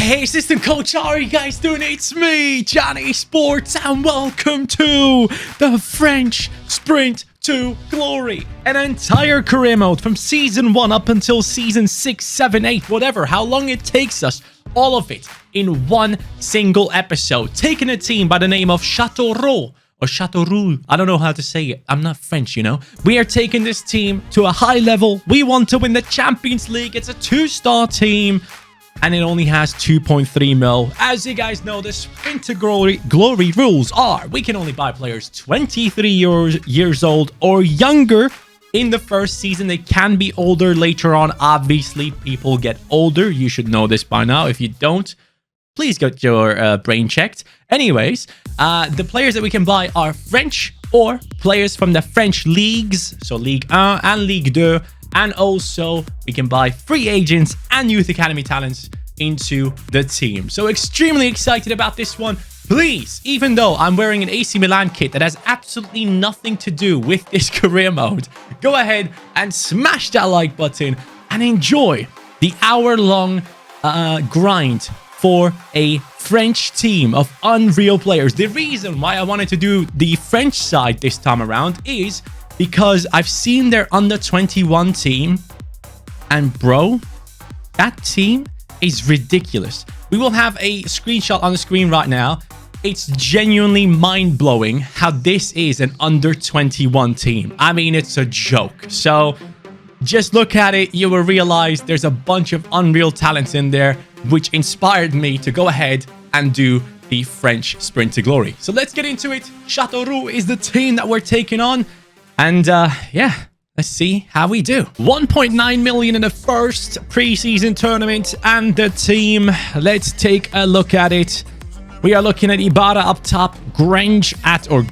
Hey, assistant coach, how are you guys doing? It's me, CaniSports, and welcome to the French Sprint to Glory. An entire career mode from Season 1 up until Season 6, 7, 8, whatever, how long it takes us. All of it in one single episode. Taking a team by the name of Chateauroux. Or Chateauroux. I don't know how to say it. I'm not French, you know. We are taking this team to a high level. We want to win the Champions League. It's a 2-star team. And it only has 2.3 mil. As you guys know, the Sprint to Glory rules are we can only buy players 23 years old or younger in the first season. They can be older later on. Obviously, people get older. You should know this by now. If you don't, please get your brain checked. Anyways, the players that we can buy are French or players from the French leagues. So Ligue 1 and Ligue 2. And also, we can buy free agents and youth academy talents into the team. So extremely excited about this one. Please, even though I'm wearing an AC Milan kit that has absolutely nothing to do with this career mode, go ahead and smash that like button and enjoy the hour-long grind for a French team of unreal players. The reason why I wanted to do the French side this time around is because I've seen their under-21 team, and bro, that team is ridiculous. We will have a screenshot on the screen right now. It's genuinely mind-blowing how this is an under-21 team. I mean, it's a joke. So just look at it. You will realize there's a bunch of unreal talents in there, which inspired me to go ahead and do the French Sprint to Glory. So let's get into it. Chateauroux is the team that we're taking on. And yeah, let's see how we do. 1.9 million in the first preseason tournament. And the team, let's take a look at it. We are looking at Ibarra up top, Grange at a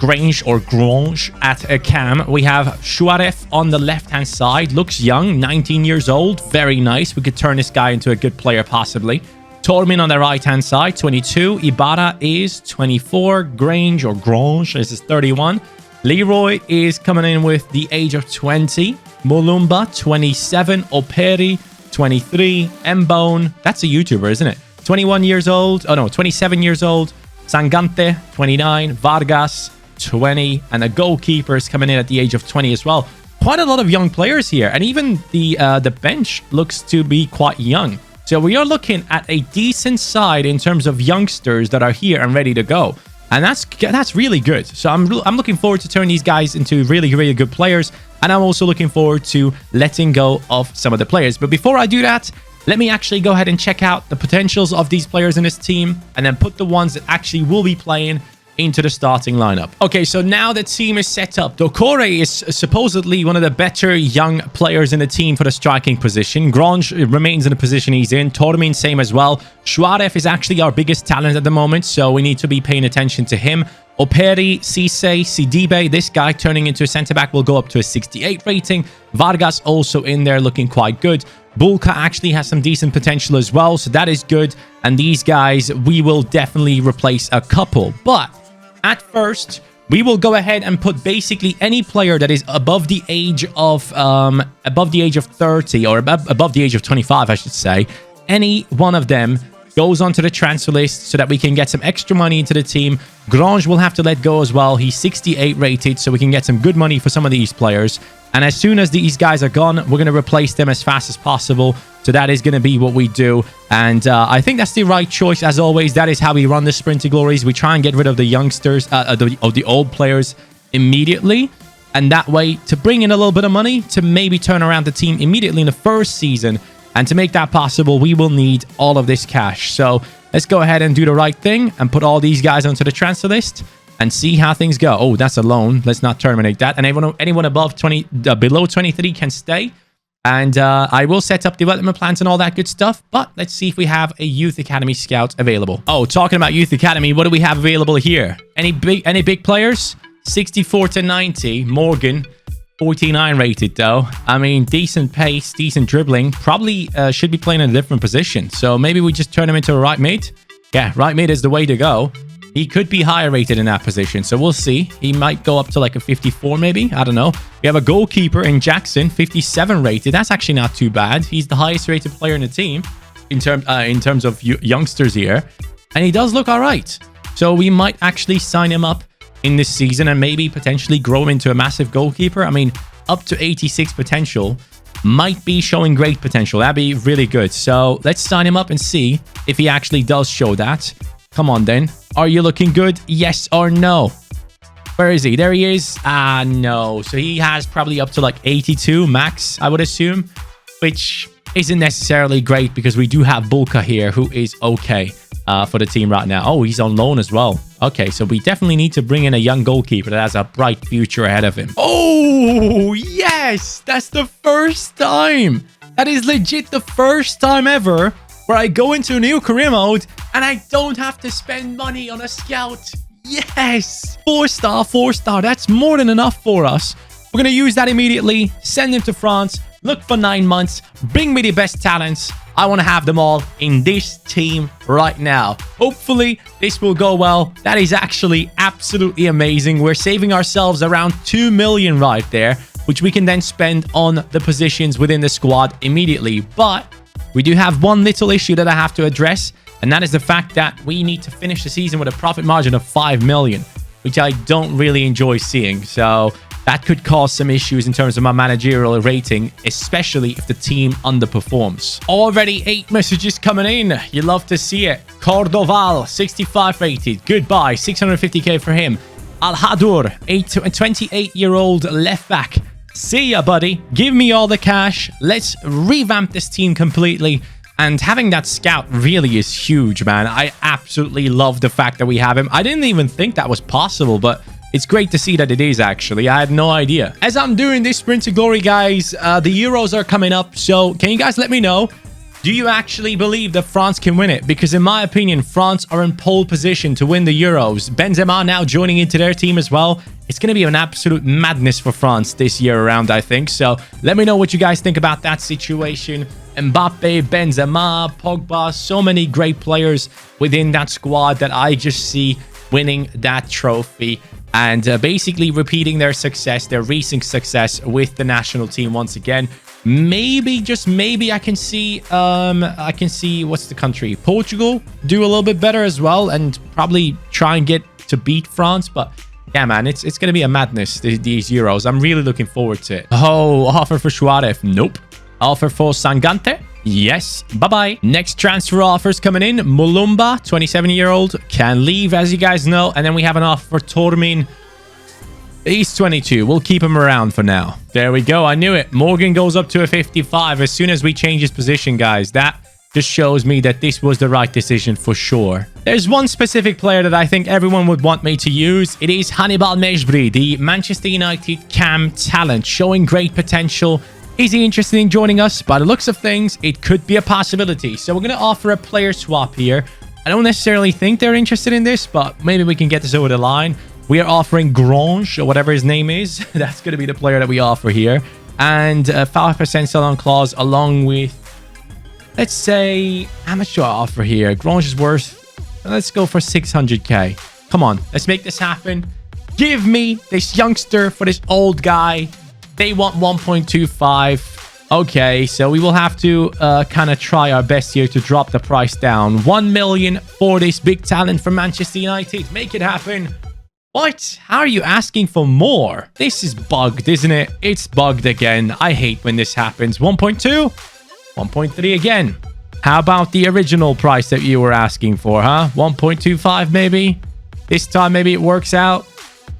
cam. We have Suarez on the left-hand side. Looks young, 19 years old. Very nice. We could turn this guy into a good player, possibly. Tormin on the right-hand side, 22. Ibarra is 24. Grange is 31. Leroy is coming in with the age of 20. Mulumba, 27. Operi, 23. Mbone, that's a YouTuber, isn't it? 21 years old. Oh, no, 27 years old. Sangante, 29. Vargas, 20. And the goalkeeper is coming in at the age of 20 as well. Quite a lot of young players here. And even the bench looks to be quite young. So we are looking at a decent side in terms of youngsters that are here and ready to go. And that's really good. So I'm looking forward to turning these guys into really, really good players. And I'm also looking forward to letting go of some of the players. But before I do that, let me actually go ahead and check out the potentials of these players in this team. And then put the ones that actually will be playing into the starting lineup. Okay, so now the team is set up. Dokore is supposedly one of the better young players in the team for the striking position. Grange remains in the position he's in. Tormin, same as well. Suarez is actually our biggest talent at the moment, so we need to be paying attention to him. Operi, Cisse, Sidibe, this guy turning into a centre-back will go up to a 68 rating. Vargas also in there looking quite good. Bulka actually has some decent potential as well, so that is good. And these guys, we will definitely replace a couple. But at first, we will go ahead and put basically any player that is above the age of 30 or above the age of 25, I should say. Any one of them goes onto the transfer list so that we can get some extra money into the team. Grange will have to let go as well. He's 68 rated, so we can get some good money for some of these players. And as soon as these guys are gone, we're going to replace them as fast as possible. So that is going to be what we do. And I think that's the right choice. As always, that is how we run the Sprint to Glories. We try and get rid of the youngsters, of the old players immediately. And that way, to bring in a little bit of money to maybe turn around the team immediately in the first season. And to make that possible, we will need all of this cash. So let's go ahead and do the right thing and put all these guys onto the transfer list and see how things go. Oh, that's a loan. Let's not terminate that. And anyone above 20, below 23 can stay. And I will set up development plans and all that good stuff. But let's see if we have a Youth Academy scout available. Oh, talking about Youth Academy, what do we have available here? Any big players? 64 to 90. Morgan, 49 rated though. I mean, decent pace, decent dribbling. Probably should be playing in a different position. So maybe we just turn him into a right mid. Yeah, right mid is the way to go. He could be higher rated in that position, so we'll see. He might go up to like a 54 maybe. I don't know. We have a goalkeeper in Jackson, 57 rated. That's actually not too bad. He's the highest rated player in the team. in terms of youngsters here, and he does look all right. So we might actually sign him up in this season and maybe potentially grow him into a massive goalkeeper. I mean, up to 86 potential, might be showing great potential. That'd be really good. So let's sign him up and see if he actually does show that. Come on then. Are you looking good? Yes or no? Where is he? There he is. Ah, no. So he has probably up to like 82 max, I would assume, which isn't necessarily great because we do have Bulka here who is okay for the team right now. Oh, he's on loan as well. Okay, so we definitely need to bring in a young goalkeeper that has a bright future ahead of him. Oh, yes! That's the first time. That is legit the first time ever where I go into a new career mode and I don't have to spend money on a scout. Yes! 4-star, 4-star. That's more than enough for us. We're going to use that immediately. Send him to France. Look for 9 months. Bring me the best talents. I want to have them all in this team right now. Hopefully, this will go well. That is actually absolutely amazing. We're saving ourselves around 2 million right there, which we can then spend on the positions within the squad immediately. But we do have one little issue that I have to address, and that is the fact that we need to finish the season with a profit margin of 5 million, which I don't really enjoy seeing. So that could cause some issues in terms of my managerial rating, especially if the team underperforms. Already 8 messages coming in. You love to see it. Cordoval, 65 rated. Goodbye. 650k for him. Al-Hadur, 28-year-old left back. See ya, buddy. Give me all the cash. Let's revamp this team completely. And having that scout really is huge, man. I absolutely love the fact that we have him. I didn't even think that was possible, but it's great to see that it is, actually. I had no idea. As I'm doing this Sprint to Glory, guys, the Euros are coming up. So can you guys let me know, do you actually believe that France can win it? Because in my opinion, France are in pole position to win the Euros. Benzema now joining into their team as well. It's going to be an absolute madness for France this year around, I think. So let me know what you guys think about that situation. Mbappe, Benzema, Pogba, so many great players within that squad that I just see winning that trophy and basically repeating their success, their recent success with the national team once again. Maybe, just maybe, I can see what's the country, Portugal, do a little bit better as well and probably try and get to beat France. But yeah, man, it's going to be a madness, these Euros. I'm really looking forward to it. Oh, offer for Suarez. Nope. Offer for Sangante. Yes. Bye-bye. Next transfer offers coming in. Mulumba, 27-year-old, can leave, as you guys know. And then we have an offer for Tormin. He's 22. We'll keep him around for now. There we go. I knew it. Morgan goes up to a 55 as soon as we change his position, guys. That just shows me that this was the right decision for sure. There's one specific player that I think everyone would want me to use. It is Hannibal Mejbri, the Manchester United cam talent, showing great potential. Is he interested in joining us? By the looks of things, it could be a possibility. So we're going to offer a player swap here. I don't necessarily think they're interested in this, but maybe we can get this over the line. We are offering Grange, or whatever his name is. That's going to be the player that we offer here. And a 5% sell-on clause along with, let's say, how much do I offer here? Grange is worth, let's go for 600k. Come on, let's make this happen. Give me this youngster for this old guy. They want 1.25. Okay, so we will have to kind of try our best here to drop the price down. 1 million for this big talent from Manchester United. Make it happen. What? How are you asking for more? This is bugged, isn't it? It's bugged again. I hate when this happens. 1.2? 1.3 again. How about the original price that you were asking for, huh? 1.25 maybe? This time maybe it works out.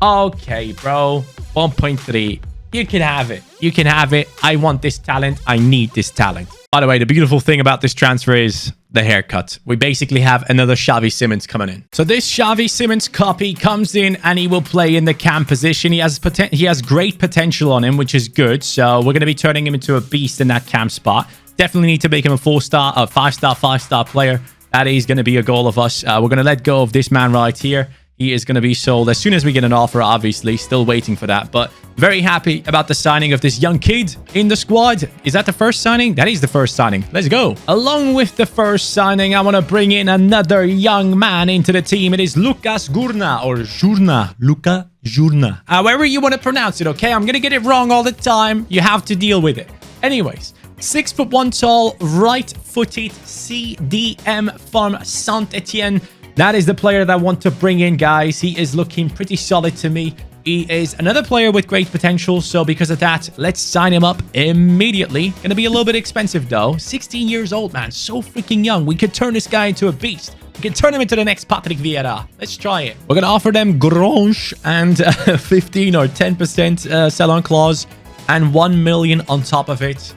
Okay, bro. 1.3. You can have it. You can have it. I want this talent. I need this talent. By the way, the beautiful thing about this transfer is the haircut. We basically have another Xavi Simons coming in. So this Xavi Simons copy comes in and he will play in the cam position. He has great potential on him, which is good. So we're going to be turning him into a beast in that cam spot. Definitely need to make him a 4-star, a 5-star, 5-star player. That is going to be a goal of us. We're going to let go of this man right here. He is going to be sold as soon as we get an offer, obviously. Still waiting for that, but very happy about the signing of this young kid in the squad. Is that the first signing? That is the first signing. Let's go. Along with the first signing, I want to bring in another young man into the team. It is Lucas Gurna, or Gurna. Luca Gurna. However you want to pronounce it, okay? I'm going to get it wrong all the time. You have to deal with it. Anyways, 6'1" tall, right-footed CDM from Saint-Etienne. That is the player that I want to bring in, guys. He is looking pretty solid to me. He is another player with great potential, so because of that, let's sign him up immediately. Gonna be a little bit expensive, though. 16 years old, man. So freaking young. We could turn this guy into a beast. We can turn him into the next Patrick Vieira. Let's try it. We're gonna offer them Grange and 15 or 10% sell-on clause and 1 million on top of it.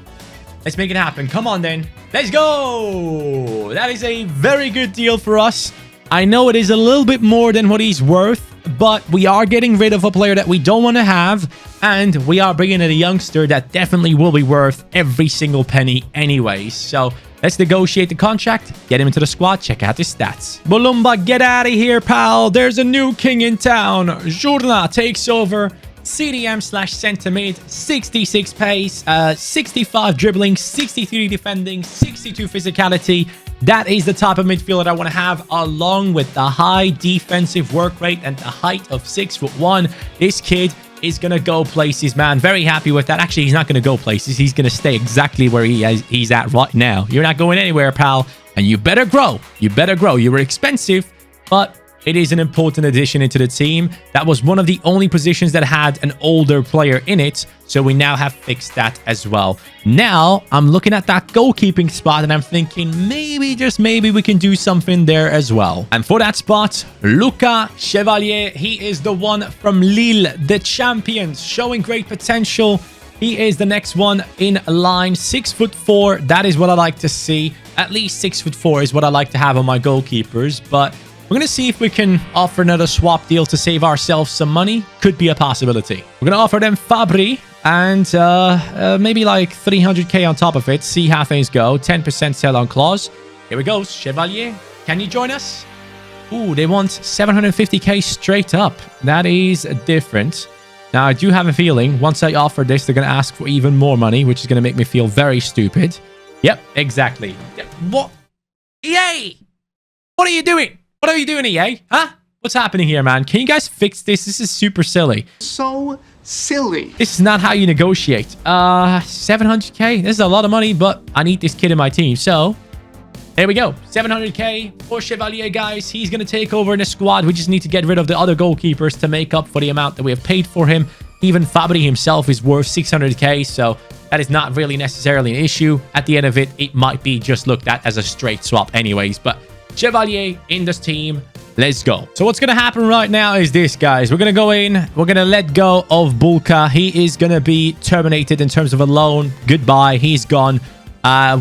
Let's make it happen. Come on, then. Let's go! That is a very good deal for us. I know it is a little bit more than what he's worth, but we are getting rid of a player that we don't want to have, and we are bringing in a youngster that definitely will be worth every single penny anyways. So let's negotiate the contract, get him into the squad, check out his stats. Bolumba, get out of here, pal. There's a new king in town. Gurna takes over. CDM/centre mid, 66 pace, 65 dribbling, 63 defending, 62 physicality. That is the type of midfielder I want to have, along with the high defensive work rate and the height of 6'1". This kid is going to go places, man. Very happy with that. Actually, he's not going to go places. He's going to stay exactly where he's at right now. You're not going anywhere, pal. And you better grow. You better grow. You were expensive, but it is an important addition into the team. That was one of the only positions that had an older player in it, so we now have fixed that as well. Now, I'm looking at that goalkeeping spot, and I'm thinking maybe, just maybe, we can do something there as well. And for that spot, Luca Chevalier, he is the one from Lille, the champions, showing great potential. He is the next one in line. 6'4". That is what I like to see. At least 6'4" is what I like to have on my goalkeepers, but we're going to see if we can offer another swap deal to save ourselves some money. Could be a possibility. We're going to offer them Fabri and maybe like 300k on top of it. See how things go. 10% sell-on clause. Here we go. Chevalier, can you join us? Ooh, they want 750k straight up. That is different. Now, I do have a feeling once I offer this, they're going to ask for even more money, which is going to make me feel very stupid. Yep, exactly. What? EA! What are you doing? What are you doing, EA? Huh? What's happening here, man? Can you guys fix this? This is super silly. So silly. This is not how you negotiate. 700k? This is a lot of money, but I need this kid in my team. So, there we go. 700k for Chevalier, guys. He's going to take over in the squad. We just need to get rid of the other goalkeepers to make up for the amount that we have paid for him. Even Fabri himself is worth 600k, so that is not really necessarily an issue. At the end of it, it might be just looked at as a straight swap anyways, but Chevalier in this team. Let's go. So what's going to happen right now is this, guys. We're going to go in. We're going to let go of Bulka. He is going to be terminated in terms of a loan. Goodbye. He's gone.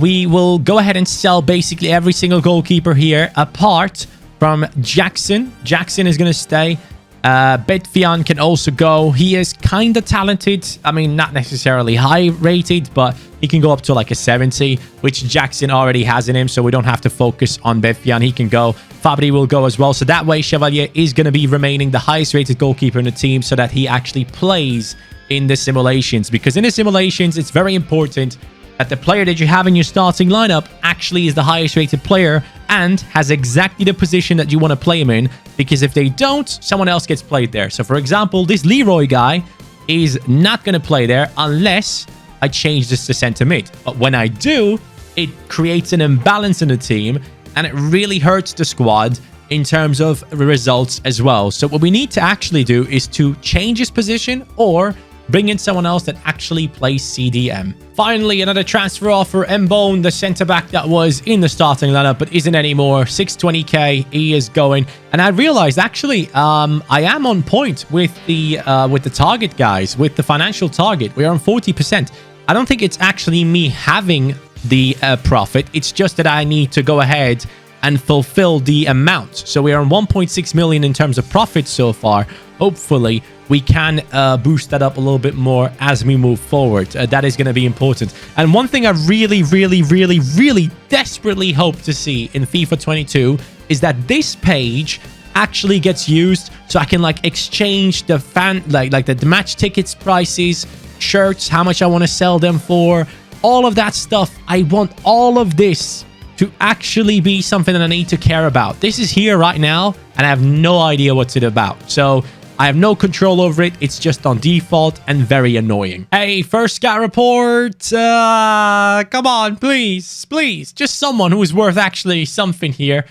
We will go ahead and sell basically every single goalkeeper here, apart from Jackson. Jackson is going to stay. Betfian can also go. He is kind of talented. I mean, not necessarily high rated, but he can go up to like a 70, which Jackson already has in him, so we don't have to focus on Betfian. He can go. Fabri will go as well. So that way, Chevalier is going to be remaining the highest rated goalkeeper in the team so that he actually plays in the simulations. Because in the simulations, it's very important that the player that you have in your starting lineup actually is the highest rated player and has exactly the position that you want to play him in, because if they don't, someone else gets played there. So for example, this Leroy guy is not going to play there unless I change this to center mid. But when I do, it creates an imbalance in the team and it really hurts the squad in terms of results as well. So what we need to actually do is to change his position or bring in someone else that actually plays CDM. Finally, another transfer offer. Mbone, the centre-back that was in the starting lineup but isn't anymore. 620k, he is going. And I realized, actually, I am on point with the target, guys, with the financial target. We are on 40%. I don't think it's actually me having the profit. It's just that I need to go ahead and fulfill the amount. So we are on 1.6 million in terms of profit so far. Hopefully, we can boost that up a little bit more as we move forward. That is going to be important. And one thing I really, really, really, really desperately hope to see in FIFA 22 is that this page actually gets used so I can like exchange the the match tickets prices, shirts, how much I want to sell them for, all of that stuff. I want all of this to actually be something that I need to care about. This is here right now, and I have no idea what's it about. So I have no control over it. It's just on default and very annoying. Hey, first scout report. Come on, please. Please. Just someone who is worth actually something here.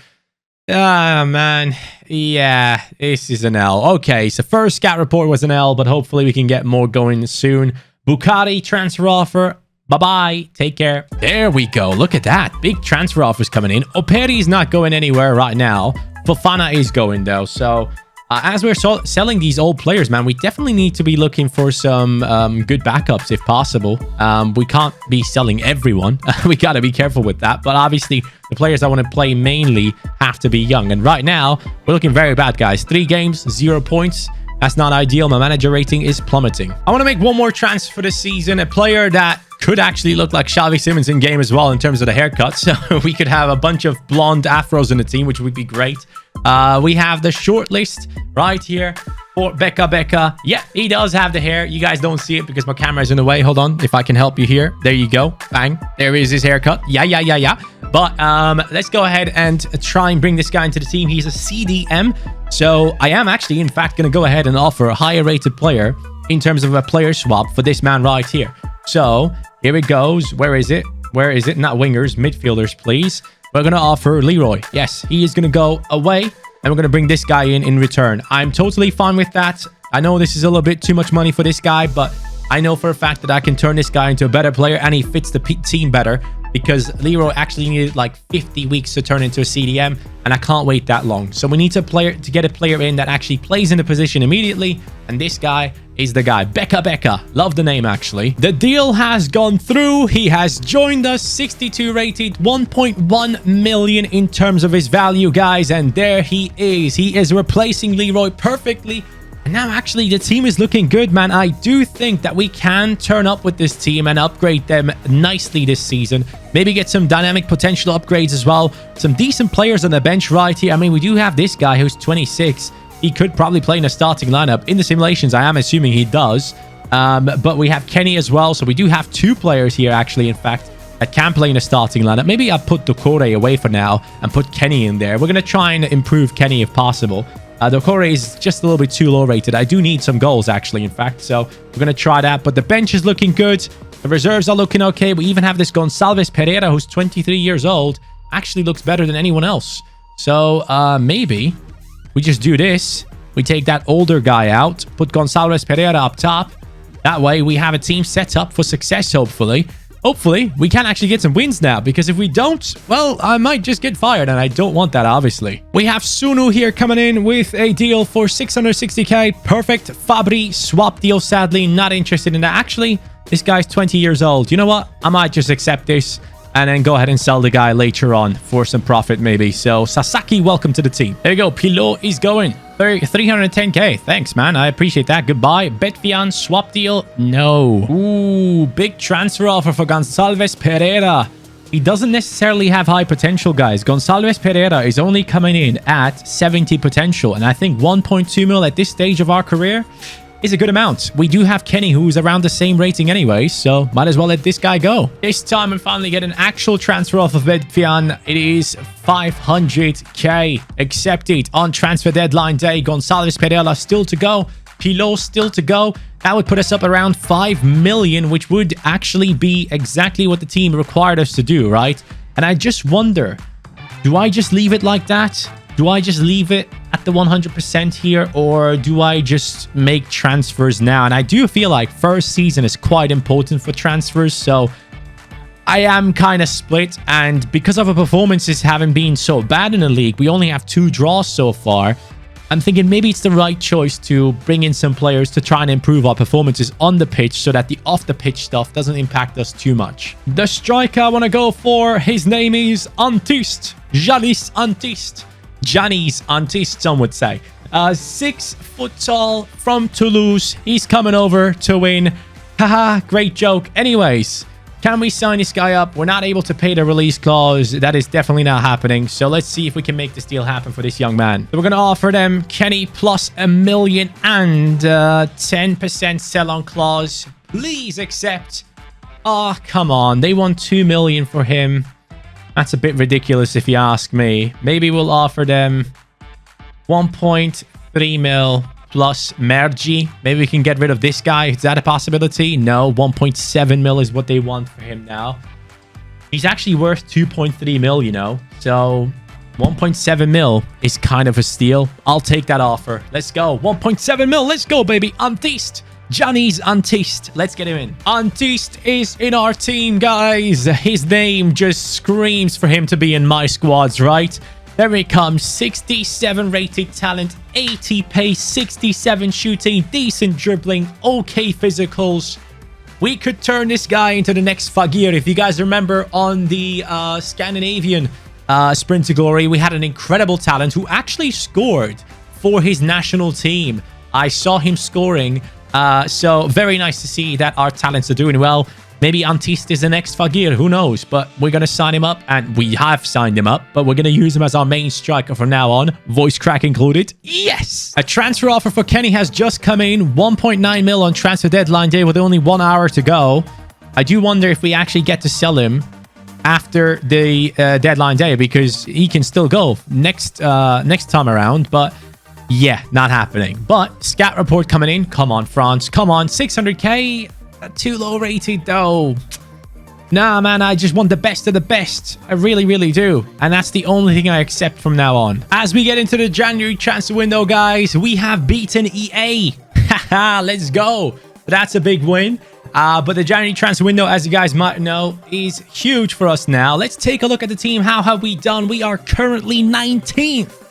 Ah, man. Yeah, this is an L. Okay, so first scout report was an L, but hopefully we can get more going soon. Bucati transfer offer. Bye-bye. Take care. There we go. Look at that. Big transfer offers coming in. Operi's not going anywhere right now. Fofana is going, though. So, as we're selling these old players, man, we definitely need to be looking for some good backups if possible. We can't be selling everyone. We got to be careful with that. But obviously, the players I want to play mainly have to be young. And right now, we're looking very bad, guys. 3 games, 0 points. That's not ideal. My manager rating is plummeting. I want to make one more transfer for this season. A player that could actually look like Xavi Simons in game as well in terms of the haircut. So we could have a bunch of blonde afros in the team, which would be great. We have the short list right here for Becca. Yeah, he does have the hair. You guys don't see it because my camera is in the way. Hold on, if I can help you here. There you go. Bang. There is his haircut. Yeah. But let's go ahead and try and bring this guy into the team. He's a CDM. So I am actually, in fact, going to go ahead and offer a higher rated player in terms of a player swap for this man right here. So here it goes. Where is it? Not wingers, midfielders, please. We're going to offer Leroy. Yes, he is going to go away. And we're going to bring this guy in return. I'm totally fine with that. I know this is a little bit too much money for this guy, but I know for a fact that I can turn this guy into a better player and he fits the team better because Leroy actually needed like 50 weeks to turn into a CDM and I can't wait that long. So we need to get a player in that actually plays in the position immediately, and this guy is the guy. Becca. Love the name, actually. The deal has gone through. He has joined us. 62 rated, 1.1 million in terms of his value, guys. And there he is. He is replacing Leroy perfectly. And now, actually, the team is looking good, man. I do think that we can turn up with this team and upgrade them nicely this season. Maybe get some dynamic potential upgrades as well. Some decent players on the bench right here. I mean, we do have this guy who's 26. He could probably play in a starting lineup. In the simulations, I am assuming he does. But we have Kenny as well. So we do have 2 players here, actually, in fact, that can play in a starting lineup. Maybe I'll put Dokore away for now and put Kenny in there. We're going to try and improve Kenny if possible. Dokore is just a little bit too low rated. I do need some goals, actually, in fact. So we're going to try that. But the bench is looking good. The reserves are looking okay. We even have this Gonçalves Pereira, who's 23 years old. Actually looks better than anyone else. So maybe we just do this. We take that older guy out. Put Gonçalves Pereira up top. That way we have a team set up for success, hopefully. Hopefully, we can actually get some wins now, because if we don't, well, I might just get fired, and I don't want that, obviously. We have Sunu here coming in with a deal for 660k. Perfect. Fabri swap deal, sadly. Not interested in that. Actually, this guy's 20 years old. You know what? I might just accept this and then go ahead and sell the guy later on for some profit, maybe. So, Sasaki, welcome to the team. There you go. Pilot is going. 310k. Thanks, man. I appreciate that. Goodbye. Betfian swap deal. No. Ooh, big transfer offer for Gonçalves Pereira. He doesn't necessarily have high potential, guys. Gonçalves Pereira is only coming in at 70 potential. And I think 1.2 mil at this stage of our career is a good amount. We do have Kenny, who's around the same rating anyway, so might as well let this guy go. This time I finally get an actual transfer off of Betfian. It is 500k accepted on transfer deadline day. Gonçalves Pereira still to go. Pilot still to go. That would put us up around 5 million, which would actually be exactly what the team required us to do, right? And I just wonder, do I just leave it like that? Do I just leave it at the 100% here, or do I just make transfers now? And I do feel like first season is quite important for transfers, so I am kind of split. And because of our performances haven't been so bad in the league, we only have 2 draws so far. I'm thinking maybe it's the right choice to bring in some players to try and improve our performances on the pitch so that the off-the-pitch stuff doesn't impact us too much. The striker I want to go for, his name is Antiste. Janis Antiste. Janis Antiste, some would say. 6 foot tall from Toulouse. He's coming over to win. Haha, great joke. Anyways, can we sign this guy up? We're not able to pay the release clause. That is definitely not happening. So let's see if we can make this deal happen for this young man. So we're going to offer them Kenny plus $1 million and 10% sell-on clause. Please accept. Oh, come on. They want $2 million for him. That's a bit ridiculous if you ask me. Maybe we'll offer them 1.3 mil plus Mercier. Maybe we can get rid of this guy. Is that a possibility? No, 1.7 mil is what they want for him now. He's actually worth 2.3 mil, you know. So 1.7 mil is kind of a steal. I'll take that offer. Let's go. 1.7 mil. Let's go, baby. Antist. Johnny's Antist. Let's get him in. Antist is in our team, guys. His name just screams for him to be in my squads, right? There he comes. 67 rated talent, 80 pace, 67 shooting, decent dribbling, okay physicals. We could turn this guy into the next Fagir. If you guys remember on the Scandinavian Sprint to Glory, we had an incredible talent who actually scored for his national team. I saw him scoring. So very nice to see that our talents are doing well. Maybe Antist is the next Fagir, who knows? But we're going to sign him up, and we have signed him up, but we're going to use him as our main striker from now on. Voice crack included. Yes! A transfer offer for Kenny has just come in. 1.9 mil on transfer deadline day with only 1 hour to go. I do wonder if we actually get to sell him after the deadline day, because he can still go next time around, but yeah, not happening. But scout report coming in. Come on, France. Come on, 600k. Too low rated though. Nah, man, I just want the best of the best. I really, really do. And that's the only thing I accept from now on. As we get into the January transfer window, guys, we have beaten EA. Haha, let's go. That's a big win. But the January transfer window, as you guys might know, is huge for us now. Let's take a look at the team. How have we done? We are currently 19th.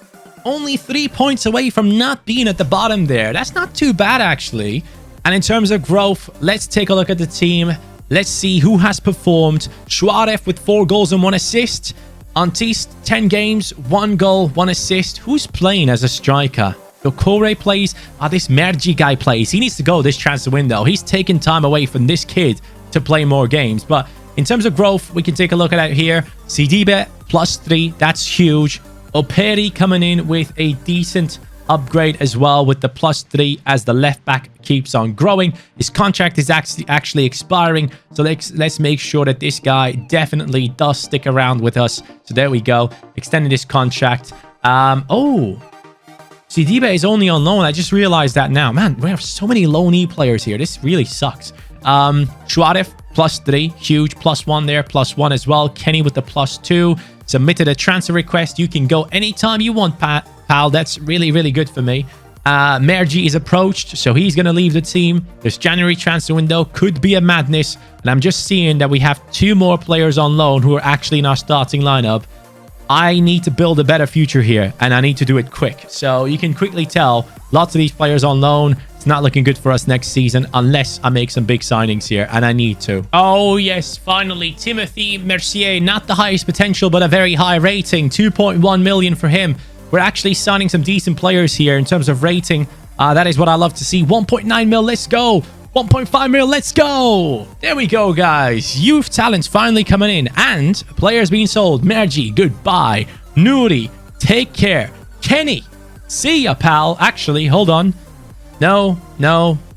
Only 3 points away from not being at the bottom there. That's not too bad, actually. And in terms of growth, let's take a look at the team. Let's see who has performed. Suarez with 4 goals and 1 assist. Antist, 10 games, 1 goal, 1 assist. Who's playing as a striker? Dokore plays. This Mercier guy plays. He needs to go this transfer window. He's taking time away from this kid to play more games. But in terms of growth, we can take a look at it here. Saliba, +3. That's huge. Operi coming in with a decent upgrade as well with the +3 as the left back keeps on growing. His contract is actually expiring, so let's make sure that this guy definitely does stick around with us. So there we go, extending this contract. Oh, Saliba is only on loan. I just realized that now. Man, we have so many loanee players here. This really sucks. Suarez +3, huge. +1 there, +1 as well. Kenny with the +2. Submitted a transfer request. You can go anytime you want, pal. That's really, really good for me. Mercier is approached, so he's going to leave the team. This January transfer window could be a madness, and I'm just seeing that we have 2 more players on loan who are actually in our starting lineup. I need to build a better future here, and I need to do it quick. So you can quickly tell lots of these players on loan. It's not looking good for us next season unless I make some big signings here, and I need to. Oh, yes, finally, Timothy Mercier. Not the highest potential, but a very high rating. 2.1 million for him. We're actually signing some decent players here in terms of rating. That is what I love to see. 1.9 mil, let's go. 1.5 mil, let's go. There we go, guys. Youth talents finally coming in. And players being sold. Mercier, goodbye. Nuri, take care. Kenny, see ya, pal. Actually, hold on. No,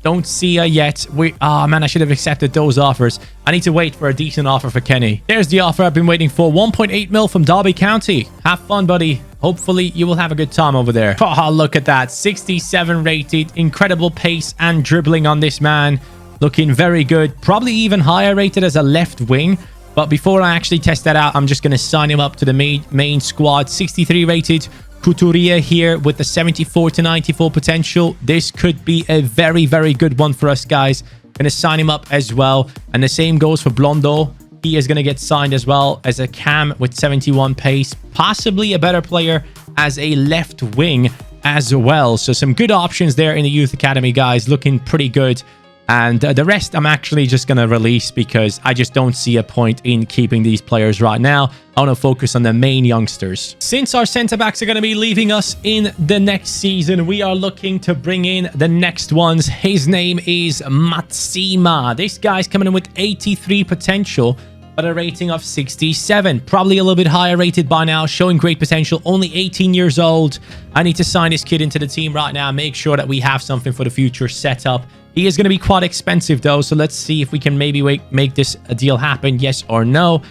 don't see ya yet. Oh, man, I should have accepted those offers. I need to wait for a decent offer for Kenny. There's the offer I've been waiting for. 1.8 mil from Derby County. Have fun, buddy. Hopefully, you will have a good time over there. Oh, look at that. 67 rated. Incredible pace and dribbling on this man. Looking very good. Probably even higher rated as a left wing. But before I actually test that out, I'm just going to sign him up to the main squad. 63 rated. Couturier here with the 74 to 94 potential. This could be a very, very good one for us, guys. Going to sign him up as well. And the same goes for Blondo. He is going to get signed as well as a cam with 71 pace. Possibly a better player as a left wing as well. So some good options there in the youth academy, guys. Looking pretty good. And the rest I'm actually just going to release because I just don't see a point in keeping these players right now. I want to focus on the main youngsters. Since our centre-backs are going to be leaving us in the next season, we are looking to bring in the next ones. His name is Matsima. This guy's coming in with 83 potential, but a rating of 67. Probably a little bit higher rated by now, showing great potential. Only 18 years old. I need to sign this kid into the team right now. Make sure that we have something for the future set up. He is going to be quite expensive, though, so let's see if we can maybe make this a deal happen, yes or no.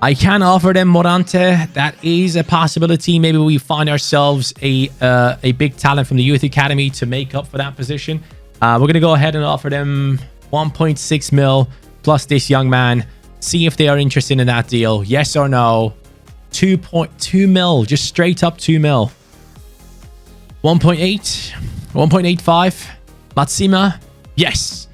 I can offer them Morante. That is a possibility. Maybe we find ourselves a big talent from the youth academy to make up for that position. We're going to go ahead and offer them 1.6 mil plus this young man. See if they are interested in that deal. Yes or no. 2.2 mil. Just straight up 2 mil. 1.8. 1.85. Matsima. Yes.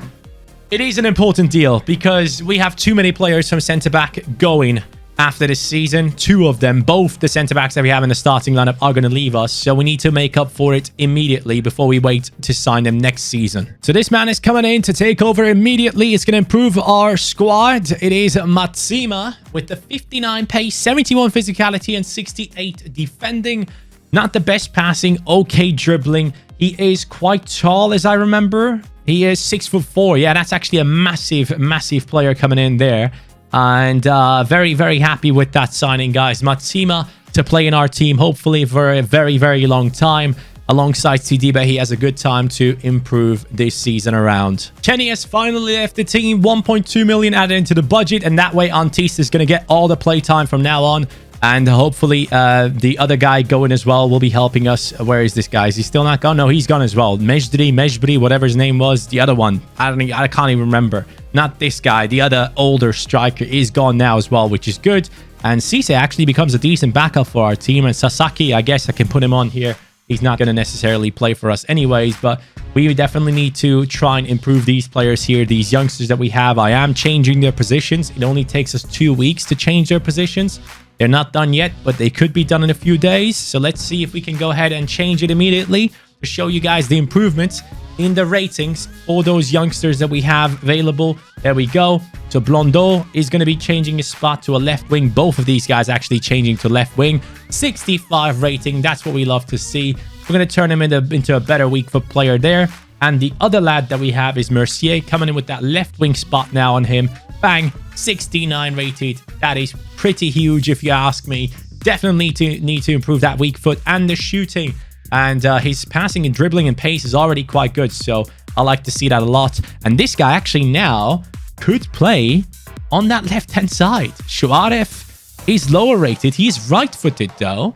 It is an important deal because we have too many players from centre-back going after this season. 2 of them, both the centre-backs that we have in the starting lineup, are going to leave us. So we need to make up for it immediately before we wait to sign them next season. So this man is coming in to take over immediately. It's going to improve our squad. It is Matsima with the 59 pace, 71 physicality, and 68 defending. Not the best passing, okay dribbling. He is quite tall, as I remember. He is 6'4". Yeah, that's actually a massive player coming in there. And very, very happy with that signing, guys. Matsima to play in our team, hopefully for a very, very long time. Alongside Saliba, he has a good time to improve this season around. Kenny has finally left the team. 1.2 million added into the budget. And that way, Antiste is going to get all the play time from now on. And hopefully the other guy going as well will be helping us. Where is this guy? Is he still not gone? No, he's gone as well. Mejbri, whatever his name was. The other one. I can't even remember. Not this guy. The other older striker is gone now as well, which is good. And Cisse actually becomes a decent backup for our team. And Sasaki, I guess I can put him on here. He's not going to necessarily play for us anyways, but we definitely need to try and improve these players here, these youngsters that we have. I am changing their positions. It only takes us 2 weeks to change their positions. They're not done yet, but they could be done in a few days. So let's see if we can go ahead and change it immediately to show you guys the improvements in the ratings for those youngsters that we have available. There we go. So Blondeau is going to be changing his spot to a left wing. Both of these guys actually changing to left wing. 65 rating. That's what we love to see. We're going to turn him into a better weak foot player there. And the other lad that we have is Mercier coming in with that left wing spot now on him. Bang, 69 rated. That is pretty huge if you ask me. Definitely need to improve that weak foot and the shooting. And his passing and dribbling and pace is already quite good. So I like to see that a lot. And this guy actually now could play on that left-hand side. Shuaref is lower rated. He's right-footed though.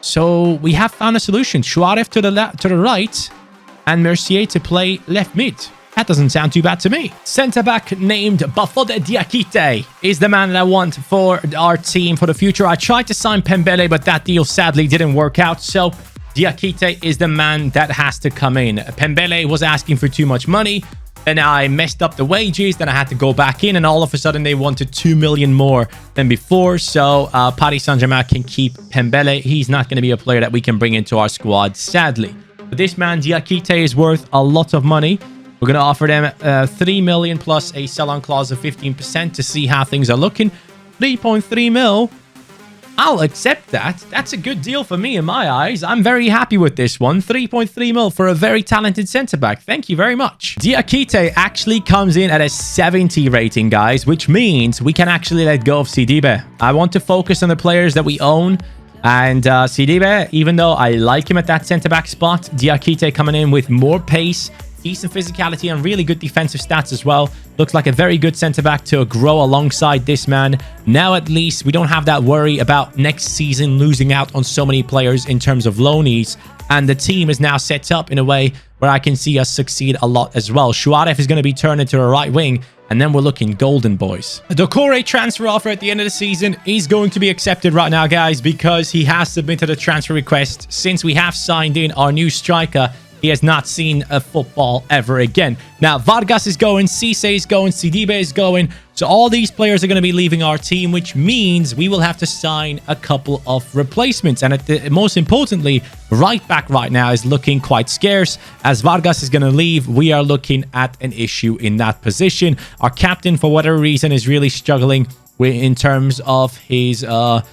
So we have found a solution. Shuaref to the right and Mercier to play left mid. That doesn't sound too bad to me. Centre-back named Bafode Diakite is the man that I want for our team for the future. I tried to sign Pembele, but that deal sadly didn't work out. So Diakite is the man that has to come in. Pembele was asking for too much money. Then I messed up the wages. Then I had to go back in. And all of a sudden, they wanted 2 million more than before. So Paris Saint-Germain can keep Pembele. He's not going to be a player that we can bring into our squad, sadly. But this man, Diakite, is worth a lot of money. We're going to offer them 3 million plus a sell-on clause of 15% to see how things are looking. 3.3 mil. I'll accept that. That's a good deal for me in my eyes. I'm very happy with this one. 3.3 mil for a very talented centre-back. Thank you very much. Diakite actually comes in at a 70 rating, guys, which means we can actually let go of Sidibe. I want to focus on the players that we own. And Sidibe, even though I like him at that centre-back spot, Diakite coming in with more pace, decent physicality, and really good defensive stats as well. Looks like a very good centre-back to grow alongside this man. Now, at least, we don't have that worry about next season losing out on so many players in terms of loanees. And the team is now set up in a way where I can see us succeed a lot as well. Shuaref is going to be turned into a right wing, and then we're looking golden, boys. The Core transfer offer at the end of the season is going to be accepted right now, guys, because he has submitted a transfer request. Since we have signed in our new striker, he has not seen a football ever again. Now, Vargas is going, Cisse is going, Sidibe is going. So all these players are going to be leaving our team, which means we will have to sign a couple of replacements. And most importantly, right back right now is looking quite scarce. As Vargas is going to leave, we are looking at an issue in that position. Our captain, for whatever reason, is really struggling in terms of his form,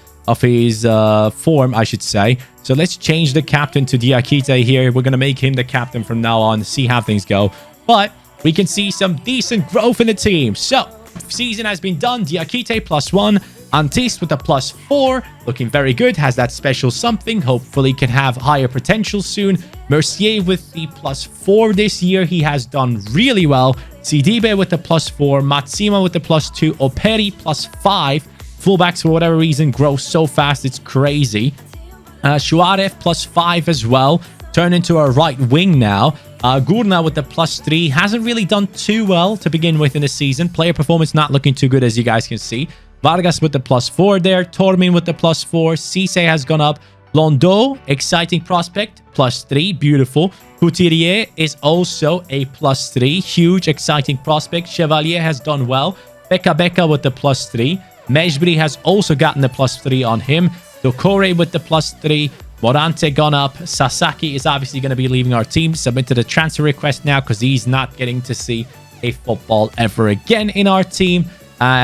I should say. So let's change the captain to Diakite here. We're going to make him the captain from now on, see how things go. But we can see some decent growth in the team. So, season has been done. Diakite +1. Antiste with a +4. Looking very good. Has that special something. Hopefully can have higher potential soon. Mercier with the +4 this year. He has done really well. Sidibe with the +4. Matsima with the +2. Operi +5. Fullbacks, for whatever reason, grow so fast. It's crazy. Suarez +5 as well. Turned into a right wing now. Gurna with the +3. Hasn't really done too well to begin with in the season. Player performance not looking too good, as you guys can see. Vargas with the +4 there. Tormin with the +4. Cisse has gone up. Londo, exciting prospect, +3. Beautiful. Couturier is also a +3. Huge, exciting prospect. Chevalier has done well. Beka with the +3. Mejbri has also gotten the +3 on him. Dokore with the +3. Morante gone up. Sasaki is obviously going to be leaving our team. Submitted a transfer request now because he's not getting to see a football ever again in our team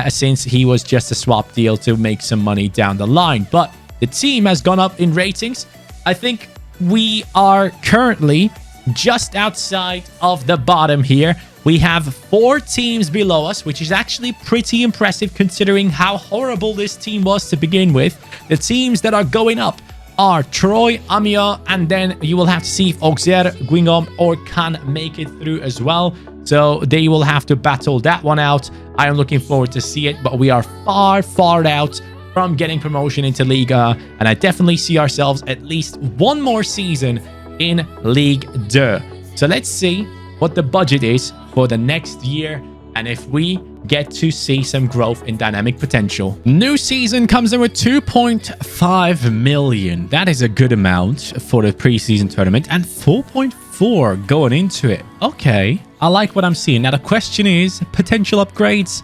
since he was just a swap deal to make some money down the line. But the team has gone up in ratings. I think we are currently just outside of the bottom here. We have 4 teams below us, which is actually pretty impressive considering how horrible this team was to begin with. The teams that are going up are Troy, Amiens, and then you will have to see if Auxerre, Guingamp, or Cannes make it through as well. So they will have to battle that one out. I am looking forward to see it, but we are far out from getting promotion into Liga, and I definitely see ourselves at least one more season in Ligue 2. So let's see what the budget is for the next year and if we get to see some growth in dynamic potential. New season comes in with 2.5 million. That is a good amount for the preseason tournament, and 4.4 going into it. Okay, I like what I'm seeing. Now the question is potential upgrades.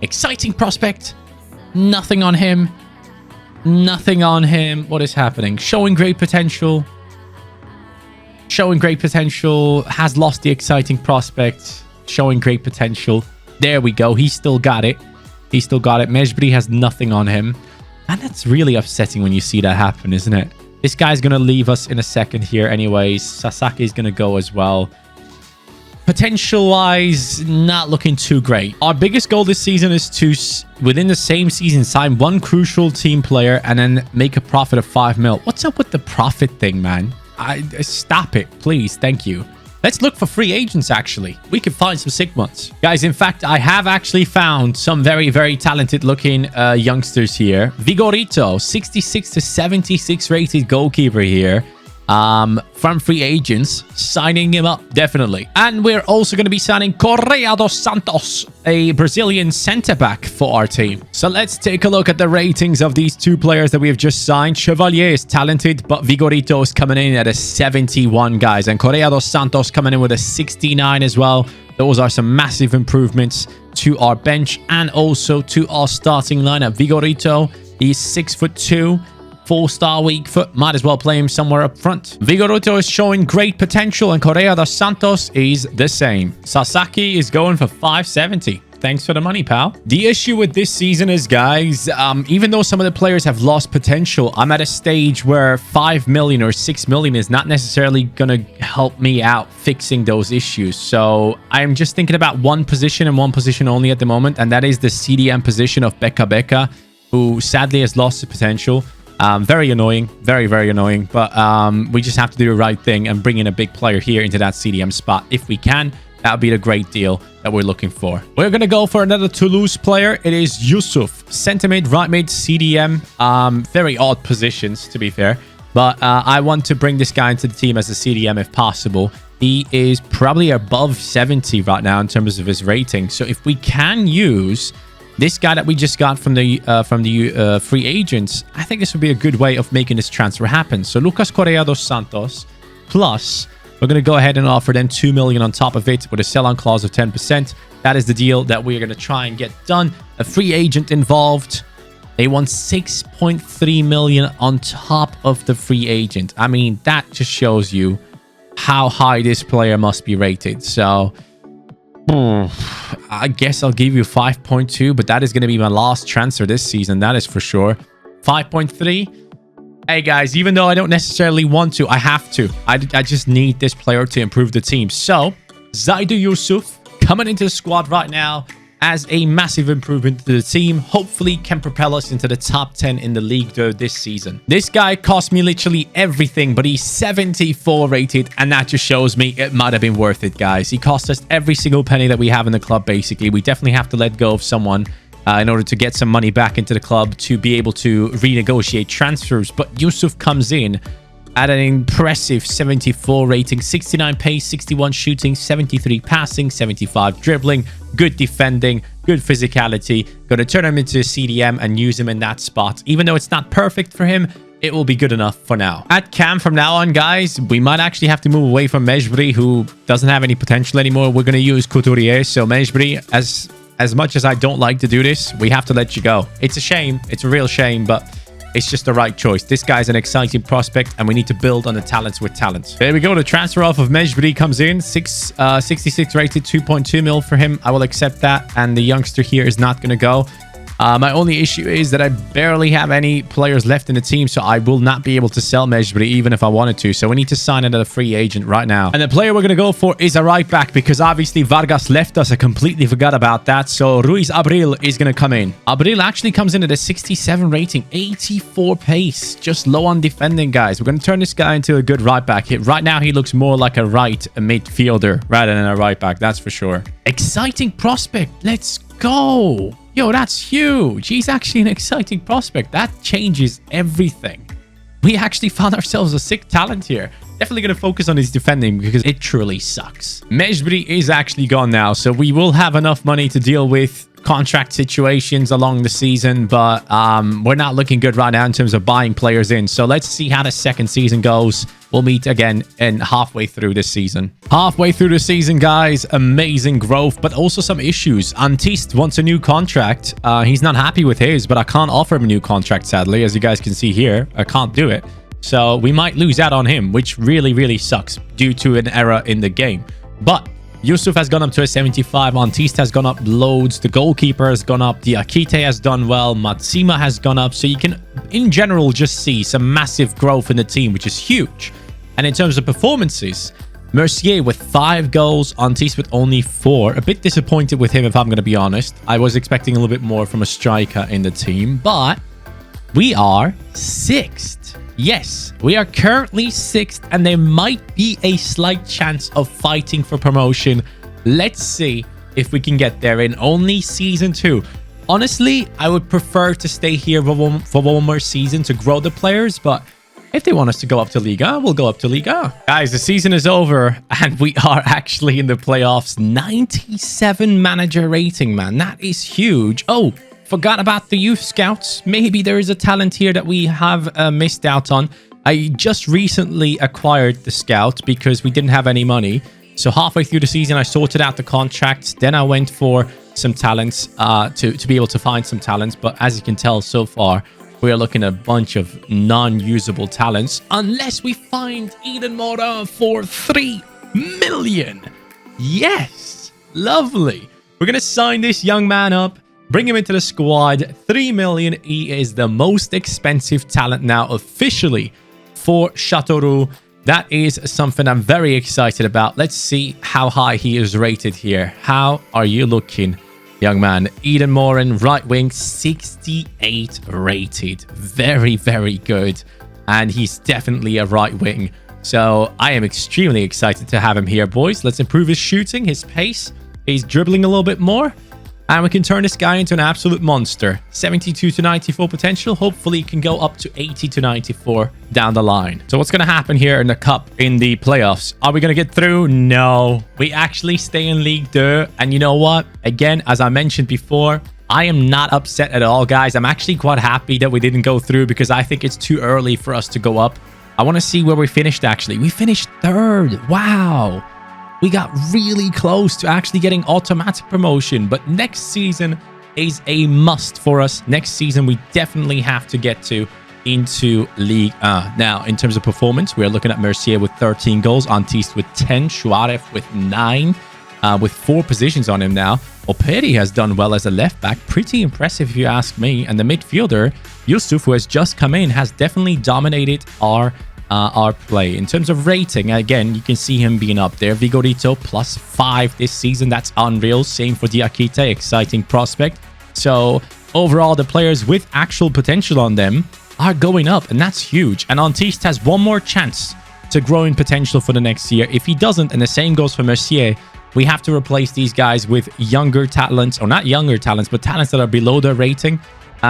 Exciting prospect. Nothing on him. Nothing on him. What is happening? Showing great potential. Showing great potential. Has lost the exciting prospect. Showing great potential. There we go. He still got it. He still got it. Mejbri has nothing on him. And that's really upsetting when you see that happen, isn't it? This guy's going to leave us in a second here anyways. Sasaki is going to go as well. Potential-wise, not looking too great. Our biggest goal this season is to, within the same season, sign one crucial team player and then make a profit of 5 mil. What's up with the profit thing, man? Stop it, please. Thank you. Let's look for free agents, actually. We can find some sick ones. Guys, in fact, I have actually found some very talented-looking youngsters here. Vigorito, 66 to 76 rated goalkeeper here. From free agents, signing him up, definitely. And we're also going to be signing Correa dos Santos, a Brazilian centre-back for our team. So let's take a look at the ratings of these 2 players that we have just signed. Chevalier is talented, but Vigorito is coming in at a 71, guys. And Correa dos Santos coming in with a 69 as well. Those are some massive improvements to our bench and also to our starting lineup. Vigorito, he's 6'2". 4-star weak foot. Might as well play him somewhere up front. Vigorito is showing great potential and Correa dos Santos is the same. Sasaki is going for 570. Thanks for the money, pal. The issue with this season is, guys, even though some of the players have lost potential, I'm at a stage where 5 million or 6 million is not necessarily going to help me out fixing those issues. So I'm just thinking about one position and one position only at the moment, and that is the CDM position of Beka, who sadly has lost his potential. Very annoying, very annoying, but we just have to do the right thing and bring in a big player here into that CDM spot if we can. That would be the great deal that we're looking for. We're going to go for another Toulouse player. It is Yusuf, centre mid, right mid, CDM. Very odd positions, to be fair, but I want to bring this guy into the team as a CDM if possible. He is probably above 70 right now in terms of his rating, so if we can use this guy that we just got from the free agents, I think this would be a good way of making this transfer happen. So Lucas Correa dos Santos, plus we're going to go ahead and offer them 2 million on top of it with a sell-on clause of 10%. That is the deal that we're going to try and get done. A free agent involved. They want 6.3 million on top of the free agent. I mean, that just shows you how high this player must be rated. So I guess I'll give you 5.2, but that is going to be my last transfer this season. That is for sure. 5.3. Hey, guys, even though I don't necessarily want to, I have to. I just need this player to improve the team. So, Zaidu Yusuf coming into the squad right now as a massive improvement to the team. Hopefully can propel us into the top 10 in the league though this season. This guy cost me literally everything, but he's 74 rated, and that just shows me it might have been worth it, guys. He cost us every single penny that we have in the club, basically. We definitely have to let go of someone in order to get some money back into the club to be able to renegotiate transfers. But Yusuf comes in at an impressive 74 rating, 69 pace, 61 shooting, 73 passing, 75 dribbling, good defending, good physicality. Going to turn him into a CDM and use him in that spot. Even though it's not perfect for him, it will be good enough for now. At cam from now on, guys, we might actually have to move away from Mejbri, who doesn't have any potential anymore. We're going to use Couturier. So Mejbri, as much as I don't like to do this, we have to let you go. It's a shame. It's a real shame, but it's just the right choice. This guy's an exciting prospect, and we need to build on the talents with talents. There we go. The transfer off of Mejbri comes in. 66 rated, 2.2 mil for him. I will accept that, and the youngster here is not going to go. My only issue is that I barely have any players left in the team, so I will not be able to sell Mejbri even if I wanted to. So we need to sign it as a free agent right now. And the player we're going to go for is a right back, because obviously Vargas left us. I completely forgot about that. So Ruiz Abril is going to come in. Abril actually comes in at a 67 rating, 84 pace. Just low on defending, guys. We're going to turn this guy into a good right back. Right now, he looks more like a midfielder rather than a right back. That's for sure. Exciting prospect. Let's go. Yo, that's huge. He's actually an exciting prospect. That changes everything. We actually found ourselves a sick talent here. Definitely going to focus on his defending because it truly sucks. Mejbri is actually gone now, so we will have enough money to deal with contract situations along the season, but we're not looking good right now in terms of buying players in. So let's see how the second season goes. We'll meet again in halfway through this season. Halfway through the season, guys, amazing growth, but also some issues. Antist wants a new contract. He's not happy with his, but I can't offer him a new contract, sadly. As you guys can see here, I can't do it. So we might lose out on him, which really, really sucks due to an error in the game. But Yusuf has gone up to a 75. Antist has gone up loads. The goalkeeper has gone up. Diakite has done well. Matsima has gone up. So you can, in general, just see some massive growth in the team, which is huge. And in terms of performances, Mercier with 5 goals, Antist with only 4. A bit disappointed with him, if I'm going to be honest. I was expecting a little bit more from a striker in the team, but we are 6th. Yes, we are currently 6th, and there might be a slight chance of fighting for promotion. Let's see if we can get there in only season 2. Honestly, I would prefer to stay here for one more season to grow the players, but if they want us to go up to Liga, we'll go up to Liga. Guys, the season is over, and we are actually in the playoffs. 97 manager rating, man. That is huge. Oh, forgot about the youth scouts. Maybe there is a talent here that we have missed out on. I just recently acquired the scout because we didn't have any money. So halfway through the season, I sorted out the contracts. Then I went for some talents to be able to find some talents. But as you can tell so far, we are looking at a bunch of non-usable talents. Unless we find Eden Morin for 3 million. Yes. Lovely. We're going to sign this young man up. Bring him into the squad. 3 million. He is the most expensive talent now officially for Chateauroux. That is something I'm very excited about. Let's see how high he is rated here. How are you looking, young man? Eden Morin, right wing, 68 rated. Very, very good. And he's definitely a right wing. So I am extremely excited to have him here, boys. Let's improve his shooting, his pace. He's dribbling a little bit more. And we can turn this guy into an absolute monster. 72 to 94 potential. Hopefully, it can go up to 80 to 94 down the line. So what's going to happen here in the cup in the playoffs? Are we going to get through? No. We actually stay in Ligue 2. And you know what? Again, as I mentioned before, I am not upset at all, guys. I'm actually quite happy that we didn't go through because I think it's too early for us to go up. I want to see where we finished, actually. We finished 3rd. Wow. We got really close to actually getting automatic promotion, but next season is a must for us. Next season, we definitely have to get into Ligue 1. Now, in terms of performance, we are looking at Mercier with 13 goals, Antist with 10, Suarez with 9, with 4 positions on him now. Operi has done well as a left back. Pretty impressive if you ask me. And the midfielder, Yusuf, who has just come in, has definitely dominated our play. In terms of rating, again, you can see him being up there. Vigorito +5 this season. That's unreal. Same for Diakite, exciting prospect. So overall, the players with actual potential on them are going up, and that's huge. And Antist has one more chance to grow in potential for the next year. If he doesn't, and the same goes for Mercier, we have to replace these guys with younger talents, or not younger talents, but talents that are below their rating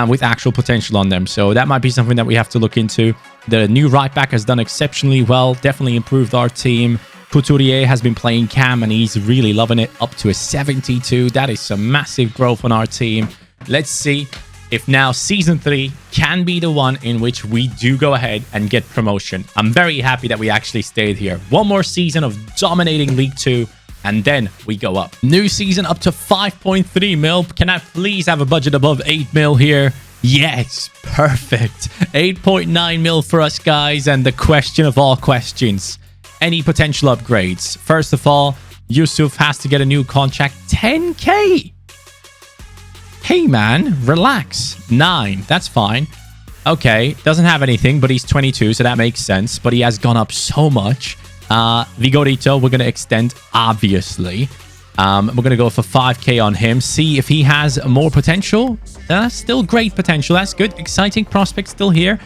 with actual potential on them. So that might be something that we have to look into. The new right back has done exceptionally well, definitely improved our team. Couturier has been playing cam and he's really loving it, up to a 72. That is some massive growth on our team. Let's see if now season 3 can be the one in which we do go ahead and get promotion. I'm very happy that we actually stayed here. One more season of dominating League 2 and then we go up. New season up to 5.3 mil. Can I please have a budget above 8 mil here? Yes, perfect. 8.9 mil for us, guys. And the question of all questions, any potential upgrades? First of all, Yusuf has to get a new contract. 10k. Hey man, relax. 9, that's fine. Okay, doesn't have anything, but he's 22, so that makes sense. But he has gone up so much. Vigorito, we're going to extend, obviously. We're going to go for 5k on him. See if he has more potential. Still great potential. That's good. Exciting prospect still here.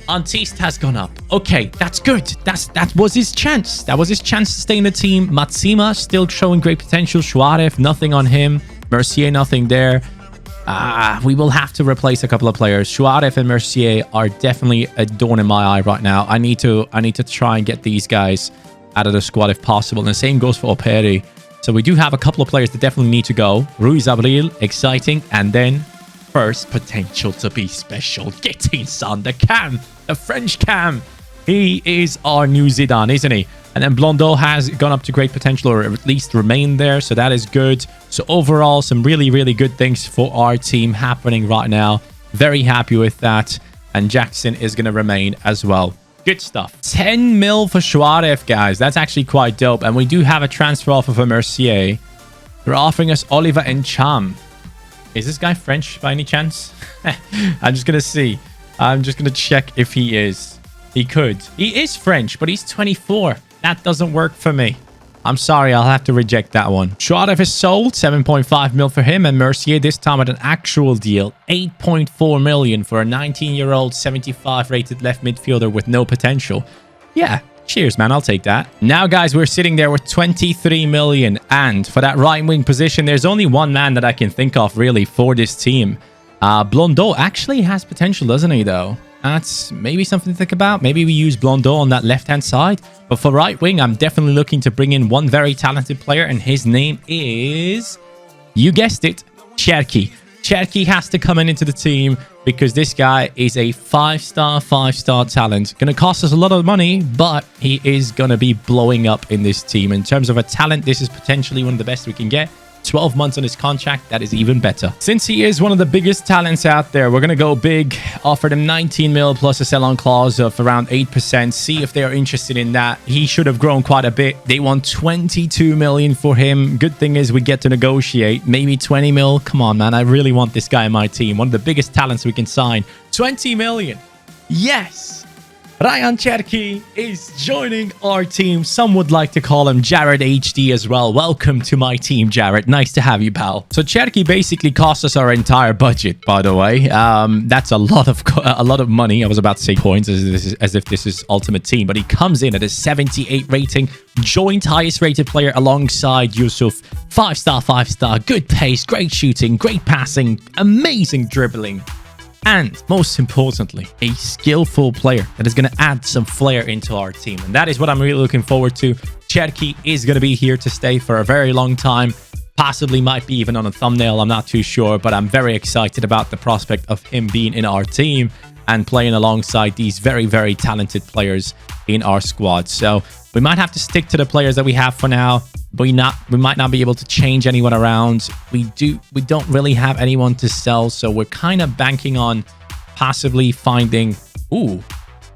Antist has gone up. Okay, that's good. That was his chance. That was his chance to stay in the team. Matsima still showing great potential. Suarez, nothing on him. Mercier, nothing there. We will have to replace a couple of players. Suarez and Mercier are definitely a thorn in my eye right now. I need to try and get these guys out of the squad if possible. And the same goes for Operi. So we do have a couple of players that definitely need to go. Ruiz Abril, exciting. And then first potential to be special. Getting the cam. The French cam. He is our new Zidane, isn't he? And then Blondeau has gone up to great potential, or at least remained there. So that is good. So overall, some really, really good things for our team happening right now. Very happy with that. And Jackson is going to remain as well. Good stuff. 10 mil for Suarez, guys. That's actually quite dope. And we do have a transfer offer for Mercier. They're offering us Oliver and Cham. Is this guy French by any chance? I'm just going to see. I'm just going to check if he is. He could. He is French, but he's 24. That doesn't work for me. I'm sorry, I'll have to reject that one. Suarez is sold, 7.5 mil for him, and Mercier this time at an actual deal, 8.4 million for a 19-year-old, 75 rated left midfielder with no potential. Yeah, cheers, man. I'll take that. Now, guys, we're sitting there with 23 million, and for that right wing position, there's only one man that I can think of really for this team. Blondeau actually has potential, doesn't he, though? That's maybe something to think about. Maybe we use Blondeau on that left-hand side. But for right wing, I'm definitely looking to bring in one very talented player. And his name is, you guessed it, Cherki. Cherki has to come into the team because this guy is a five-star talent. Going to cost us a lot of money, but he is going to be blowing up in this team. In terms of a talent, this is potentially one of the best we can get. 12 months on his contract, that is even better. Since he is one of the biggest talents out there, we're going to go big, offer them 19 mil plus a sell-on clause of around 8%, see if they are interested in that. He should have grown quite a bit. They want 22 million for him. Good thing is we get to negotiate. Maybe 20 mil. Come on, man. I really want this guy in my team. One of the biggest talents we can sign. 20 million. Yes. Ryan Cherki is joining our team. Some would like to call him Jared HD as well. Welcome to my team, Jared. Nice to have you, pal. So Cherki basically cost us our entire budget, by the way. That's a lot of money. I was about to say points as if this is Ultimate Team, but he comes in at a 78 rating, joint highest rated player alongside Yusuf. 5-star, good pace, great shooting, great passing, amazing dribbling. And most importantly, a skillful player that is going to add some flair into our team. And that is what I'm really looking forward to. Cherki is going to be here to stay for a very long time. Possibly might be even on a thumbnail. I'm not too sure, but I'm very excited about the prospect of him being in our team and playing alongside these very, very talented players in our squad. So we might have to stick to the players that we have for now. We might not be able to change anyone around. We don't really have anyone to sell, so we're kind of banking on possibly finding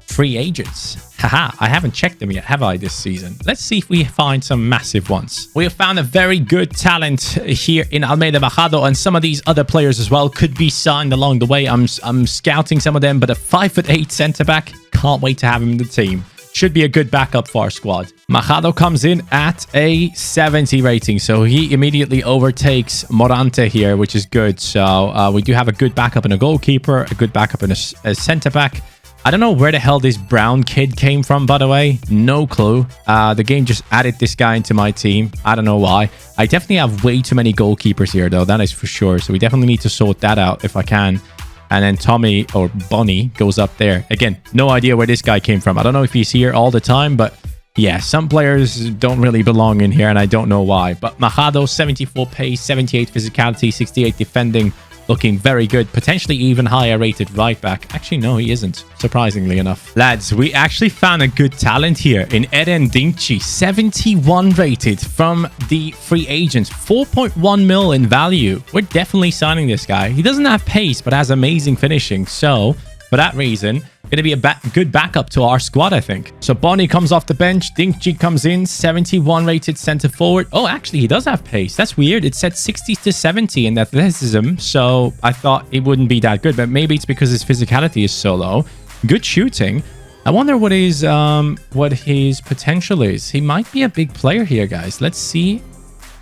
free agents. Haha, I haven't checked them yet, have I, this season? Let's see if we find some massive ones. We have found a very good talent here in Almeida Bajado, and some of these other players as well could be signed along the way. I'm scouting some of them, but a 5'8" centre-back, can't wait to have him in the team. Should be a good backup for our squad. Machado comes in at a 70 rating, so he immediately overtakes Morante here, which is good. So we do have a good backup and a goalkeeper, a good backup and a centre-back. I don't know where the hell this brown kid came from, by the way. No clue. The game just added this guy into my team. I don't know why. I definitely have way too many goalkeepers here, though. That is for sure. So we definitely need to sort that out if I can. And then Tommy or Bonnie goes up there. Again, no idea where this guy came from. I don't know if he's here all the time, but yeah, some players don't really belong in here, and I don't know why. But Machado, 74 pace, 78 physicality, 68 defending. Looking very good, potentially even higher rated right back. Actually, no, he isn't, surprisingly enough. Lads, we actually found a good talent here in Dinchy, 71 rated from the free agents, 4.1 mil in value. We're definitely signing this guy. He doesn't have pace, but has amazing finishing. So, for that reason, going to be a good backup to our squad, I think. So Bonnie comes off the bench. Dinchy comes in, 71 rated center forward. Oh, actually, he does have pace. That's weird. It said 60 to 70 in athleticism. So I thought it wouldn't be that good, but maybe it's because his physicality is so low. Good shooting. I wonder what his potential is. He might be a big player here, guys. Let's see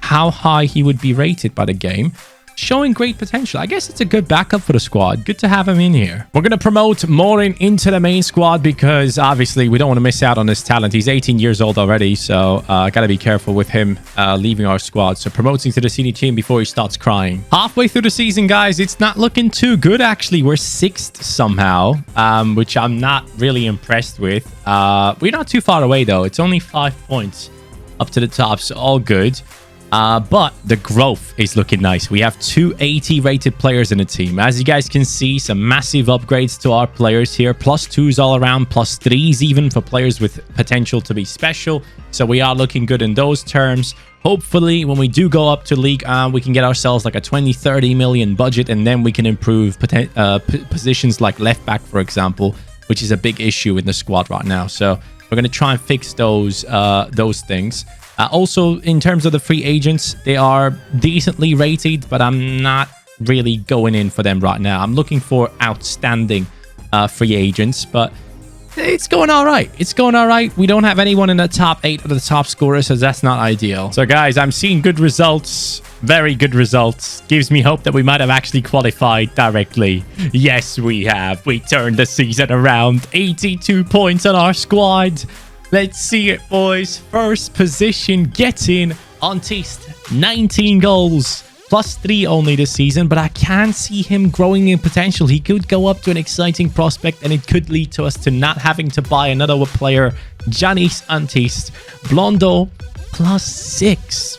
how high he would be rated by the game. Showing great potential. I guess it's a good backup for the squad. Good to have him in here. We're going to promote Morin into the main squad because obviously we don't want to miss out on this talent. He's 18 years old already, so got to be careful with him leaving our squad. So promoting to the senior team before he starts crying. Halfway through the season, guys, it's not looking too good, actually. We're 6th somehow, which I'm not really impressed with. We're not too far away, though. It's only 5 points up to the top, so all good. But the growth is looking nice. We have 280 rated players in the team. As you guys can see, some massive upgrades to our players here. +2s all around, +3s even for players with potential to be special. So we are looking good in those terms. Hopefully, when we do go up to league, we can get ourselves like a 20-30 million budget, and then we can improve positions like left back, for example, which is a big issue in the squad right now. So we're going to try and fix those things. Also, in terms of the free agents, they are decently rated, but I'm not really going in for them right now. I'm looking for outstanding free agents, but it's going all right. It's going all right. We don't have anyone in the top 8 of the top scorers, so that's not ideal. So, guys, I'm seeing good results. Very good results. Gives me hope that we might have actually qualified directly. Yes, we have. We turned the season around. 82 points on our squad. Let's see it, boys. First position, get in. Antist, 19 goals. +3 only this season, but I can see him growing in potential. He could go up to an exciting prospect, and it could lead to us to not having to buy another player. Janis Antist. Blondo, +6.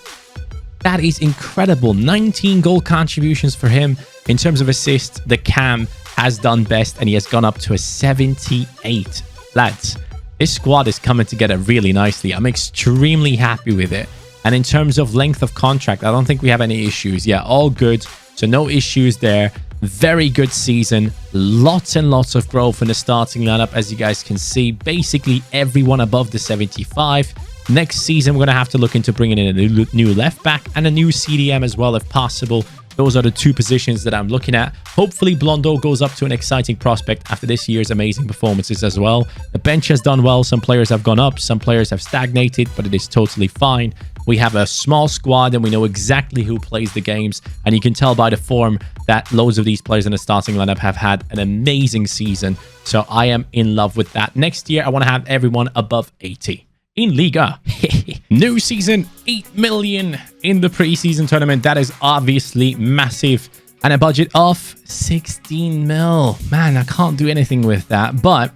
That is incredible. 19 goal contributions for him. In terms of assists, the Cam has done best, and he has gone up to a 78. Lads, this squad is coming together really nicely. I'm extremely happy with it. And in terms of length of contract, I don't think we have any issues. Yeah, all good. So no issues there. Very good season. Lots and lots of growth in the starting lineup, as you guys can see. Basically everyone above the 75. Next season, we're going to have to look into bringing in a new left back and a new CDM as well, if possible. Those are the 2 positions that I'm looking at. Hopefully, Blondo goes up to an exciting prospect after this year's amazing performances as well. The bench has done well. Some players have gone up. Some players have stagnated, but it is totally fine. We have a small squad, and we know exactly who plays the games. And you can tell by the form that loads of these players in the starting lineup have had an amazing season. So I am in love with that. Next year, I want to have everyone above 80. In Liga. New season, 8 million in the preseason tournament. That is obviously massive. And a budget of 16 mil. Man, I can't do anything with that. But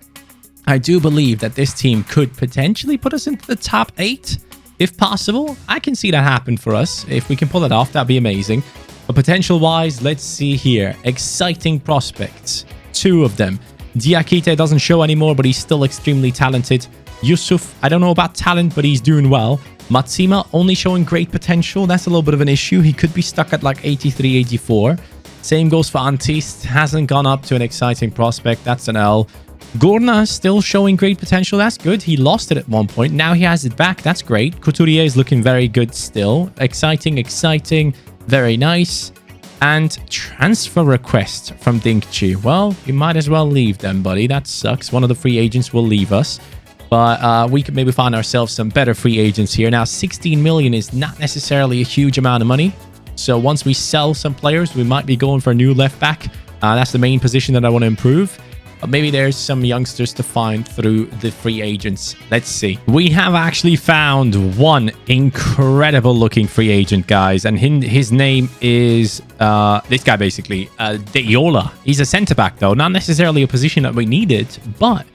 I do believe that this team could potentially put us into the top 8. If possible, I can see that happen for us. If we can pull it off, that'd be amazing. But potential-wise, let's see here. Exciting prospects. 2 of them. Diakite doesn't show anymore, but he's still extremely talented. Yusuf, I don't know about talent, but he's doing well. Matsima only showing great potential. That's a little bit of an issue. He could be stuck at like 83, 84. Same goes for Antist. Hasn't gone up to an exciting prospect. That's an L. Gurna still showing great potential. That's good. He lost it at one point. Now he has it back. That's great. Couturier is looking very good still. Exciting, exciting. Very nice. And transfer request from Dinchy. Well, you might as well leave them, buddy. That sucks. One of the free agents will leave us. But we could maybe find ourselves some better free agents here. Now, 16 million is not necessarily a huge amount of money. So once we sell some players, we might be going for a new left back. That's the main position that I want to improve. But maybe there's some youngsters to find through the free agents. Let's see. We have actually found one incredible looking free agent, guys. And his name is this guy, basically. Deiola. He's a centre-back, though. Not necessarily a position that we needed, but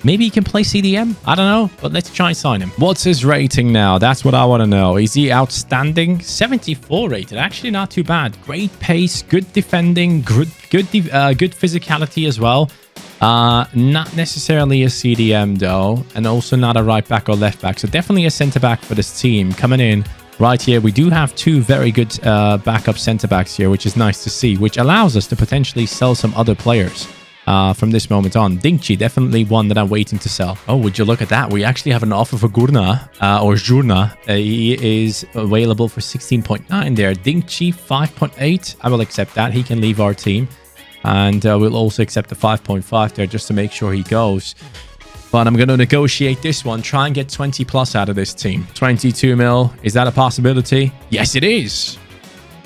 maybe he can play CDM. I don't know, but let's try and sign him. What's his rating now? That's what I want to know. Is he outstanding? 74 rated. Actually, not too bad. Great pace, good defending, good physicality as well. Not necessarily a CDM though, and also not a right back or left back. So definitely a centre back for this team coming in. Right here, we do have two very good backup centre backs here, which is nice to see, which allows us to potentially sell some other players. From this moment on. Dinchy, definitely one that I'm waiting to sell. Oh, would you look at that? We actually have an offer for Gurna, or Gurna. He is available for 16.9 there. Dinchy, 5.8. I will accept that. He can leave our team. And we'll also accept the 5.5 there just to make sure he goes. But I'm going to negotiate this one. Try and get 20 plus out of this team. 22 mil. Is that a possibility? Yes, it is.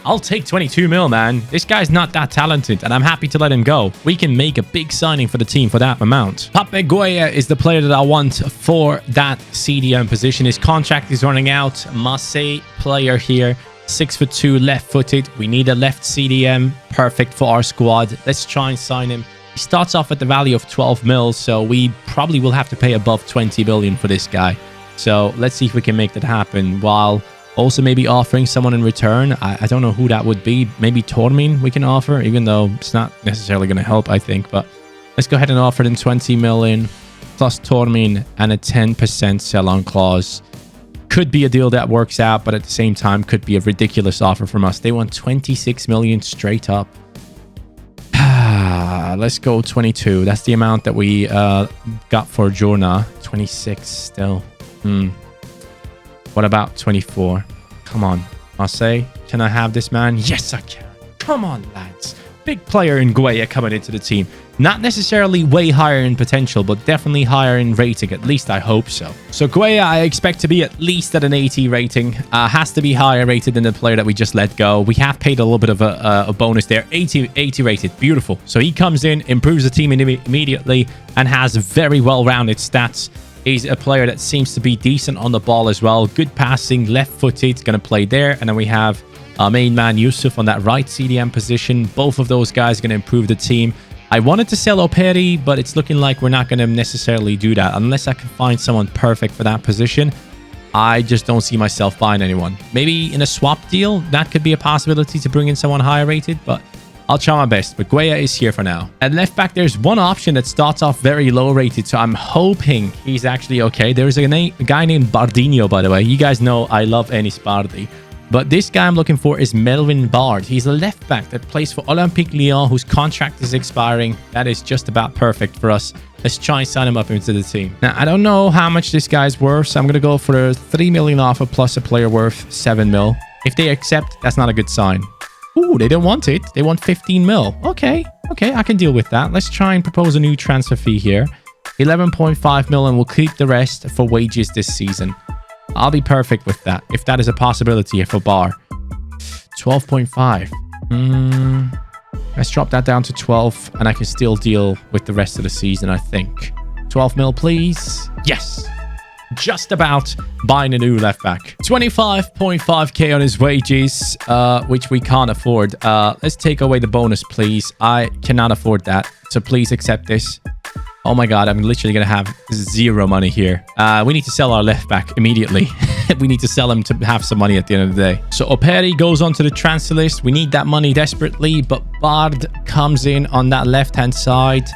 I'll take 22 mil, man. This guy's not that talented, and I'm happy to let him go. We can make a big signing for the team for that amount. Pape Gueye is the player that I want for that CDM position. His contract is running out. Mercier player here. 6'2", left-footed. We need a left CDM. Perfect for our squad. Let's try and sign him. He starts off at the value of 12 mil, so we probably will have to pay above 20 million for this guy. So let's see if we can make that happen, while also maybe offering someone in return. I don't know who that would be. Maybe Tormin we can offer, even though it's not necessarily going to help, I think. But let's go ahead and offer them 20 million plus Tormin and a 10% sell-on clause. Could be a deal that works out, but at the same time could be a ridiculous offer from us. They want 26 million straight up. Let's go 22. That's the amount that we got for Gurna. 26 still. What about 24? Come on, Marseille. Can I have this man? Yes, I can. Come on, lads. Big player in Gueye coming into the team. Not necessarily way higher in potential, but definitely higher in rating. At least I hope so. So Gueye, I expect to be at least at an 80 rating. Has to be higher rated than the player that we just let go. We have paid a little bit of a bonus there. 80 rated. Beautiful. So he comes in, improves the team immediately, and has very well-rounded stats. He's a player that seems to be decent on the ball as well. Good passing, left-footed, going to play there. And then we have our main man, Yusuf, on that right CDM position. Both of those guys are going to improve the team. I wanted to sell Operi, but it's looking like we're not going to necessarily do that unless I can find someone perfect for that position. I just don't see myself buying anyone. Maybe in a swap deal, that could be a possibility to bring in someone higher rated, but I'll try my best. But Gueye is here for now. At left back, there's one option that starts off very low rated, so I'm hoping he's actually okay. There's a guy named Bardinho, by the way. You guys know I love Enis Bardi. But this guy I'm looking for is Melvin Bard. He's a left back that plays for Olympique Lyon, whose contract is expiring. That is just about perfect for us. Let's try and sign him up into the team. Now, I don't know how much this guy's worth, so I'm going to go for a 3 million offer plus a player worth 7 mil. If they accept, that's not a good sign. Ooh, they don't want it. They want 15 mil. Okay, I can deal with that. Let's try and propose a new transfer fee here. 11.5 mil, and we'll keep the rest for wages this season. I'll be perfect with that, if that is a possibility for Bar. 12.5. Let's drop that down to 12, and I can still deal with the rest of the season, I think. 12 mil, please. Yes. Just about buying a new left back. 25.5k on his wages, which we can't afford. Let's take away the bonus, please. I cannot afford that, so please accept this. Oh my god, I'm literally going to have zero money here. We need to sell our left back immediately. We need to sell him to have some money at the end of the day. So Operi goes onto the transfer list. We need that money desperately, but Bard comes in on that left-hand side.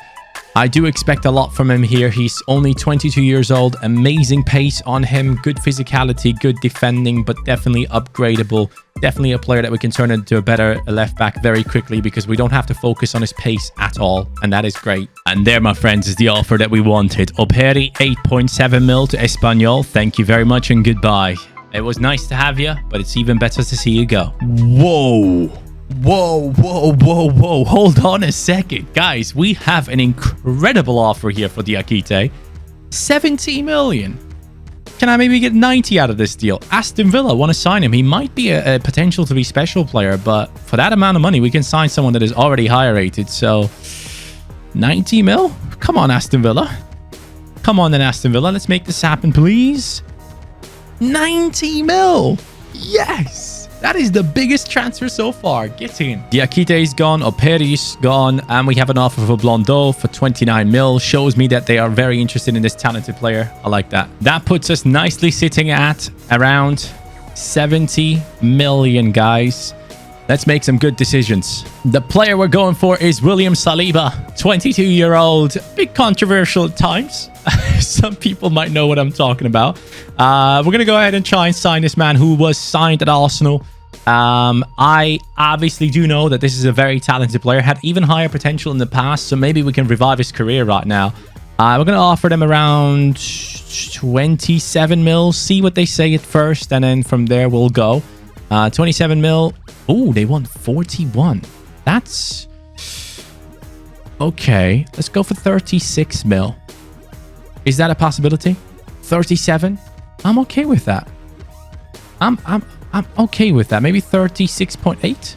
I do expect a lot from him here. He's only 22 years old. Amazing pace on him. Good physicality, good defending, but definitely upgradable. Definitely a player that we can turn into a better left back very quickly because we don't have to focus on his pace at all. And that is great. And there, my friends, is the offer that we wanted. Operi, 8.7 mil to Espanyol. Thank you very much and goodbye. It was nice to have you, but it's even better to see you go. Whoa. Whoa. Hold on a second. Guys, we have an incredible offer here for Diakite. 70 million. Can I maybe get 90 out of this deal? Aston Villa want to sign him. He might be a potential to be special player, but for that amount of money, we can sign someone that is already higher rated. So 90 mil? Come on, Aston Villa. Come on then, Aston Villa. Let's make this happen, please. 90 mil. Yes. That is the biggest transfer so far. Get in. Diakite is gone. Operi's gone. And we have an offer for Blondeau for 29 mil. Shows me that they are very interested in this talented player. I like that. That puts us nicely sitting at around 70 million, guys. Let's make some good decisions. The player we're going for is William Saliba, 22-year-old. Bit controversial at times. Some people might know what I'm talking about. We're going to go ahead and try and sign this man who was signed at Arsenal. I obviously do know that this is a very talented player. Had even higher potential in the past. So maybe we can revive his career right now. We're going to offer them around 27 mil. See what they say at first. And then from there, we'll go. 27 mil. Oh, they want 41. That's... okay. Let's go for 36 mil. Is that a possibility? 37? I'm okay with that. I'm okay with that. Maybe 36.8?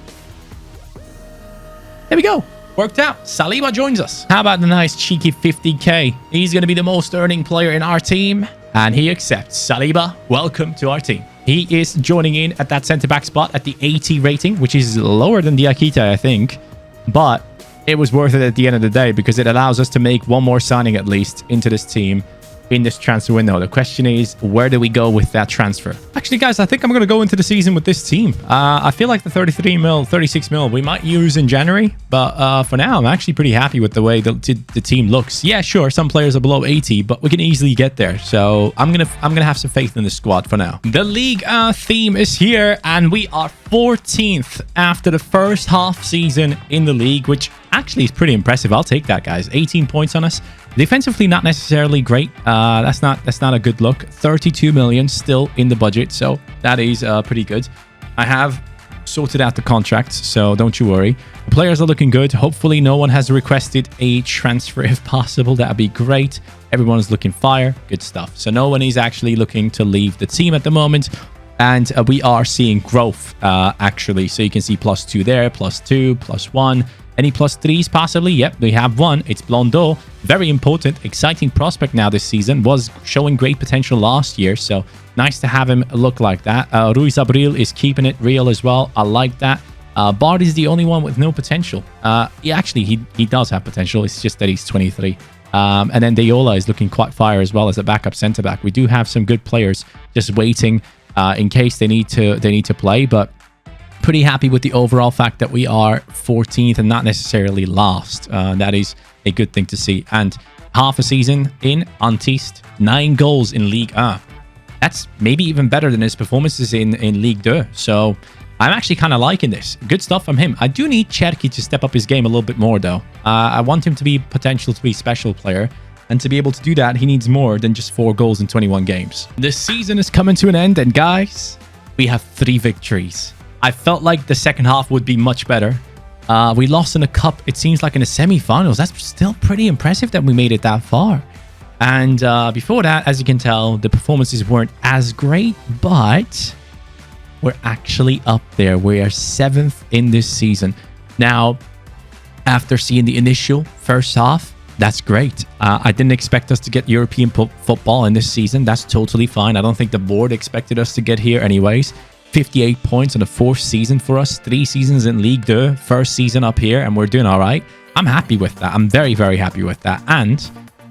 There we go. Worked out. Saliba joins us. How about the nice cheeky 50k? He's going to be the most earning player in our team. And he accepts. Saliba, welcome to our team. He is joining in at that centre-back spot at the 80 rating, which is lower than Diakite, I think. But it was worth it at the end of the day because it allows us to make one more signing at least into this team in this transfer window. The question is, where do we go with that transfer? Actually, guys, I think I'm going to go into the season with this team. I feel like the 33 mil, 36 mil we might use in January. But for now, I'm actually pretty happy with the way the team looks. Yeah, sure, some players are below 80, but we can easily get there. So I'm gonna have some faith in the squad for now. The League theme is here, and we are 14th after the first half season in the league, which actually is pretty impressive. I'll take that, guys. 18 points on us. Defensively, not necessarily great. That's not a good look. 32 million still in the budget, so that is pretty good. I have sorted out the contracts, so don't you worry. The players are looking good. Hopefully, no one has requested a transfer if possible. That'd be great. Everyone is looking fire. Good stuff. So no one is actually looking to leave the team at the moment. And we are seeing growth, actually. So you can see +2 there, +2, +1. Any +3s possibly? Yep, we have one. It's Blondeau. Very important, exciting prospect now this season. Was showing great potential last year, so nice to have him look like that. Ruiz Abril is keeping it real as well. I like that. Bard is the only one with no potential. Actually, he does have potential. It's just that he's 23. And then Deola is looking quite fire as well as a backup centre-back. We do have some good players just waiting in case they need to play, but pretty happy with the overall fact that we are 14th and not necessarily last. That is a good thing to see. And half a season in Antist, 9 goals in Ligue 1. That's maybe even better than his performances in Ligue 2. So I'm actually kind of liking this. Good stuff from him. I do need Cherki to step up his game a little bit more, though. I want him to be potential to be a special player. And to be able to do that, he needs more than just 4 goals in 21 games. This season is coming to an end, and guys, we have 3 victories. I felt like the second half would be much better. We lost in the cup, it seems like in the semi-finals. That's still pretty impressive that we made it that far. And before that, as you can tell, the performances weren't as great, but we're actually up there. We are 7th in this season. Now, after seeing the initial first half, that's great. I didn't expect us to get European football in this season. That's totally fine. I don't think the board expected us to get here anyways. 58 points in the 4th season for us. 3 seasons in Ligue 2. 1st season up here, and we're doing all right. I'm happy with that. I'm very, very happy with that. And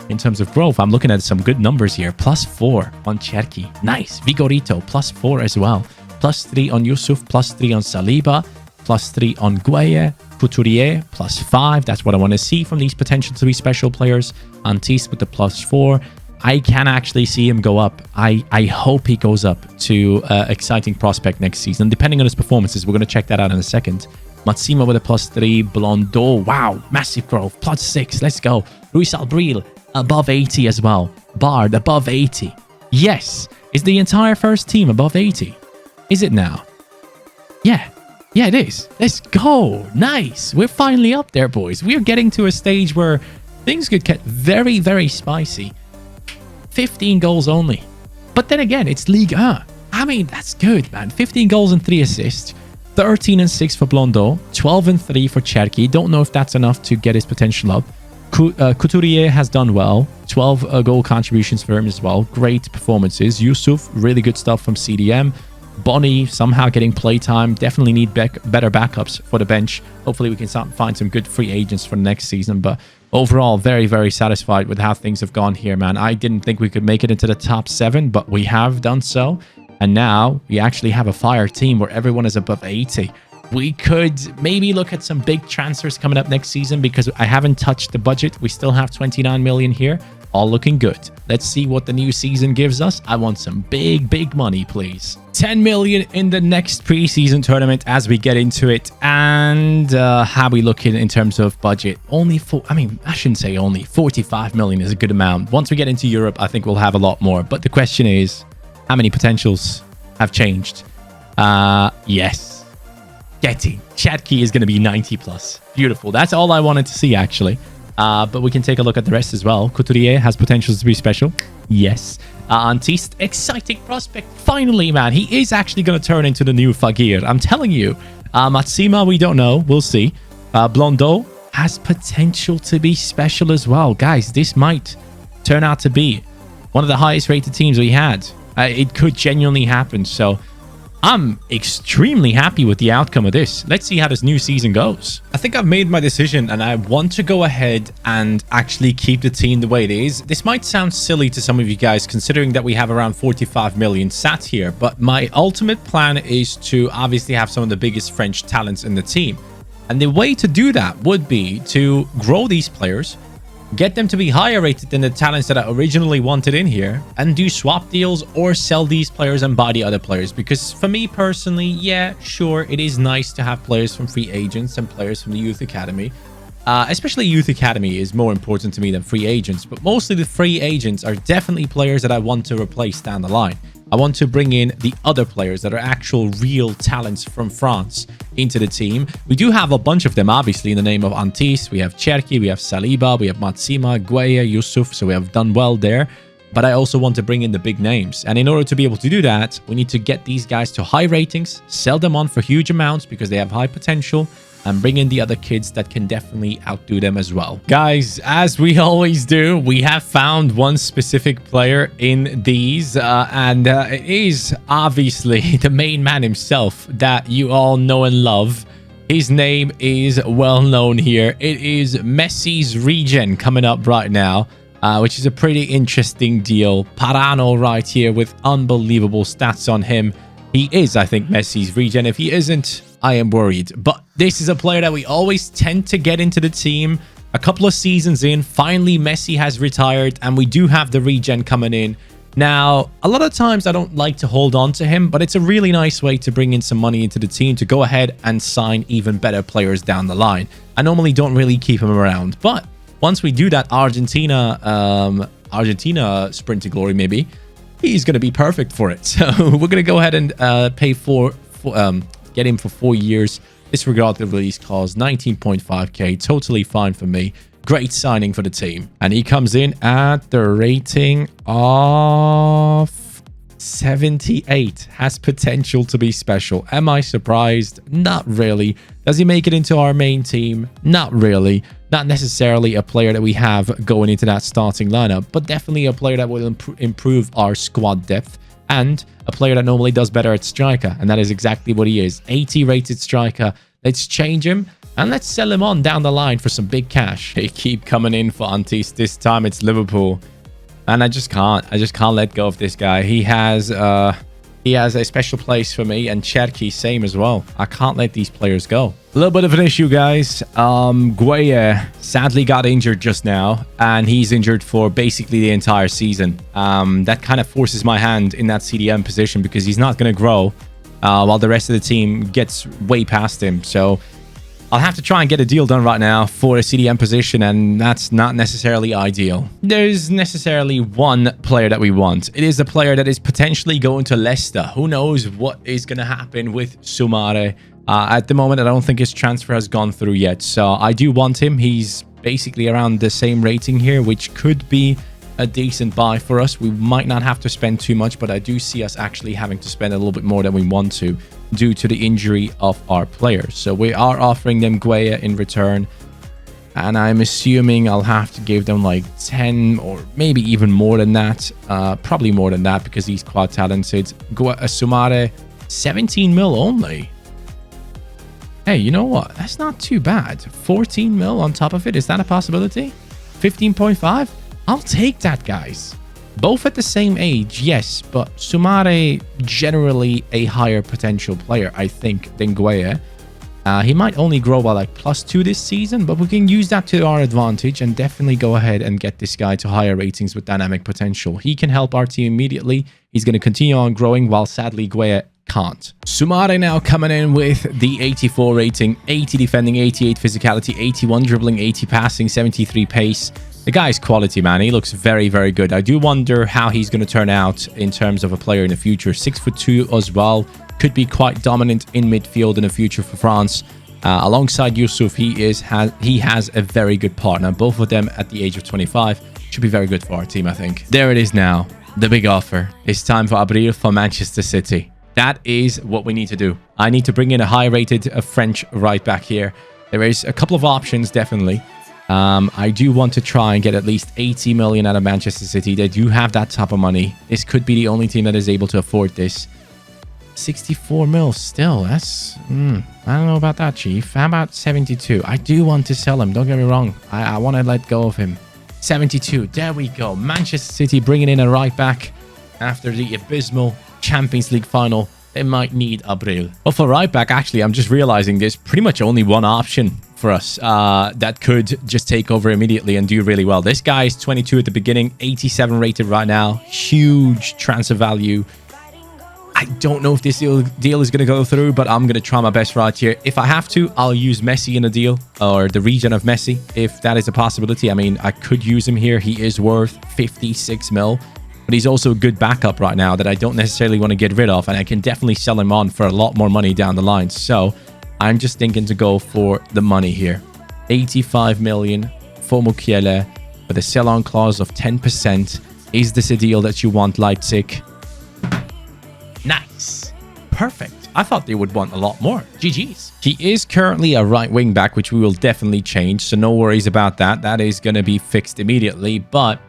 in terms of growth, I'm looking at some good numbers here. +4 on Cherki. Nice. Vigorito, +4 as well. +3 on Yusuf, +3 on Saliba, +3 on Gueye. Couturier, +5. That's what I want to see from these potential to be special players. Antiste with the +4. I can actually see him go up. I hope he goes up to exciting prospect next season, depending on his performances. We're going to check that out in a second. Matsima with a +3. Blondeau, wow, massive growth. +6, let's go. Ruiz Abril, above 80 as well. Bard, above 80. Yes, is the entire first team above 80? Is it now? Yeah, it is. Let's go. Nice. We're finally up there, boys. We're getting to a stage where things could get very, very spicy. 15 goals only. But then again, it's Ligue 1. I mean, that's good, man. 15 goals and 3 assists. 13 and 6 for Blondeau. 12 and 3 for Cherki. Don't know if that's enough to get his potential up. Couturier has done well. 12 goal contributions for him as well. Great performances. Yusuf, really good stuff from CDM. Bonnie somehow getting playtime. Definitely need better backups for the bench. Hopefully we can find some good free agents for the next season. But overall, very, very satisfied with how things have gone here, man. I didn't think we could make it into the top 7, but we have done so. And now we actually have a fire team where everyone is above 80. We could maybe look at some big transfers coming up next season because I haven't touched the budget. We still have 29 million here. All looking good. Let's see what the new season gives us. I want some big money, please. 10 million in the next preseason tournament as we get into it. And how we looking in terms of budget? I shouldn't say only. 45 million is a good amount. Once we get into Europe, I think we'll have a lot more. But the question is, how many potentials have changed? Yes. Cherki is going to be 90 plus. Beautiful. That's all I wanted to see, actually. But we can take a look at the rest as well. Couturier has potentials to be special. Yes. Antiste, exciting prospect. Finally, man. He is actually going to turn into the new Fagir. I'm telling you. Matsima, we don't know. We'll see. Blondeau has potential to be special as well. Guys, this might turn out to be one of the highest rated teams we had. It could genuinely happen. So I'm extremely happy with the outcome of this. Let's see how this new season goes. I think I've made my decision and I want to go ahead and actually keep the team the way it is. This might sound silly to some of you guys considering that we have around 45 million sat here, but my ultimate plan is to obviously have some of the biggest French talents in the team. And the way to do that would be to grow these players, get them to be higher rated than the talents that I originally wanted in here, and do swap deals or sell these players and buy the other players. Because for me personally, yeah, sure, it is nice to have players from free agents and players from the youth academy. Especially youth academy is more important to me than free agents, but mostly the free agents are definitely players that I want to replace down the line. I want to bring in the other players that are actual real talents from France into the team. We do have a bunch of them, obviously, in the name of Antiste. We have Cherki, we have Saliba, we have Matsima, Gueye, Yusuf, so we have done well there. But I also want to bring in the big names. And in order to be able to do that, we need to get these guys to high ratings, sell them on for huge amounts because they have high potential, and bring in the other kids that can definitely outdo them as well. Guys, as we always do, we have found one specific player in these, and it is obviously the main man himself that you all know and love. His name is well known here. It is Messi's regen coming up right now, which is a pretty interesting deal. Parano right here with unbelievable stats on him. He is, I think, Messi's regen. If he isn't, I am worried. But this is a player that we always tend to get into the team. A couple of seasons in, finally Messi has retired and we do have the regen coming in. Now, a lot of times I don't like to hold on to him, but it's a really nice way to bring in some money into the team to go ahead and sign even better players down the line. I normally don't really keep him around, but once we do that Argentina sprint to glory, maybe, he's going to be perfect for it. So we're going to go ahead and get him for 4 years. Disregard the release clause, 19.5k, totally fine for me. Great signing for the team. And he comes in at the rating of 78. Has potential to be special. Am I surprised? Not really. Does he make it into our main team? Not really. Not necessarily a player that we have going into that starting lineup, but definitely a player that will improve our squad depth. And a player that normally does better at striker. And that is exactly what he is. 80 rated striker. Let's change him. And let's sell him on down the line for some big cash. They keep coming in for Antiste. This time it's Liverpool. And I just can't let go of this guy. He has a special place for me. And Cherki, same as well. I can't let these players go. A little bit of an issue, guys. Gueye sadly got injured just now. And he's injured for basically the entire season. That kind of forces my hand in that CDM position because he's not going to grow while the rest of the team gets way past him. So I'll have to try and get a deal done right now for a CDM position, and that's not necessarily ideal. There's necessarily one player that we want. It is a player that is potentially going to Leicester. Who knows what is going to happen with Soumare. At the moment, I don't think his transfer has gone through yet, so I do want him. He's basically around the same rating here, which could be a decent buy for us. We might not have to spend too much, but I do see us actually having to spend a little bit more than we want to due to the injury of our players. So we are offering them Gueye in return. And I'm assuming I'll have to give them like 10 or maybe even more than that. Probably more than that because he's quite talented. Soumare, 17 mil only. Hey, you know what? That's not too bad. 14 mil on top of it. Is that a possibility? 15.5? I'll take that, guys. Both at the same age, yes, but Soumare generally a higher potential player, I think, than Gueye. He might only grow by like +2 this season, but we can use that to our advantage and definitely go ahead and get this guy to higher ratings with dynamic potential. He can help our team immediately. He's going to continue on growing, while sadly Gueye can't. Soumare now coming in with the 84 rating, 80 defending, 88 physicality, 81 dribbling, 80 passing, 73 pace. The guy's quality, man. He looks very, very good. I do wonder how he's going to turn out in terms of a player in the future. 6'2" as well. Could be quite dominant in midfield in the future for France. Alongside Yusuf, he has a very good partner. Both of them at the age of 25. Should be very good for our team, I think. There it is now. The big offer. It's time for Abril for Manchester City. That is what we need to do. I need to bring in a high-rated French right back here. There is a couple of options, definitely. I do want to try and get at least 80 million out of Manchester City. They do have that type of money. This could be the only team that is able to afford this. 64 mil still. That's... I don't know about that, Chief. How about 72? I do want to sell him. Don't get me wrong. I want to let go of him. 72. There we go. Manchester City bringing in a right back after the abysmal Champions League final. They might need Abril. But for right back, actually, I'm just realizing there's pretty much only one option for us that could just take over immediately and do really well. This guy is 22 at the beginning, 87 rated right now. Huge transfer value. I don't know if this deal is going to go through, but I'm going to try my best right here. If I have to, I'll use Messi in a deal, or the region of Messi, if that is a possibility. I mean, I could use him here. He is worth 56 mil, but he's also a good backup right now that I don't necessarily want to get rid of, and I can definitely sell him on for a lot more money down the line. So I'm just thinking to go for the money here. 85 million for Mukiele with a sell-on clause of 10%. Is this a deal that you want, Leipzig? Nice. Perfect. I thought they would want a lot more. GG's. He is currently a right wing back, which we will definitely change, so no worries about that. That is going to be fixed immediately, but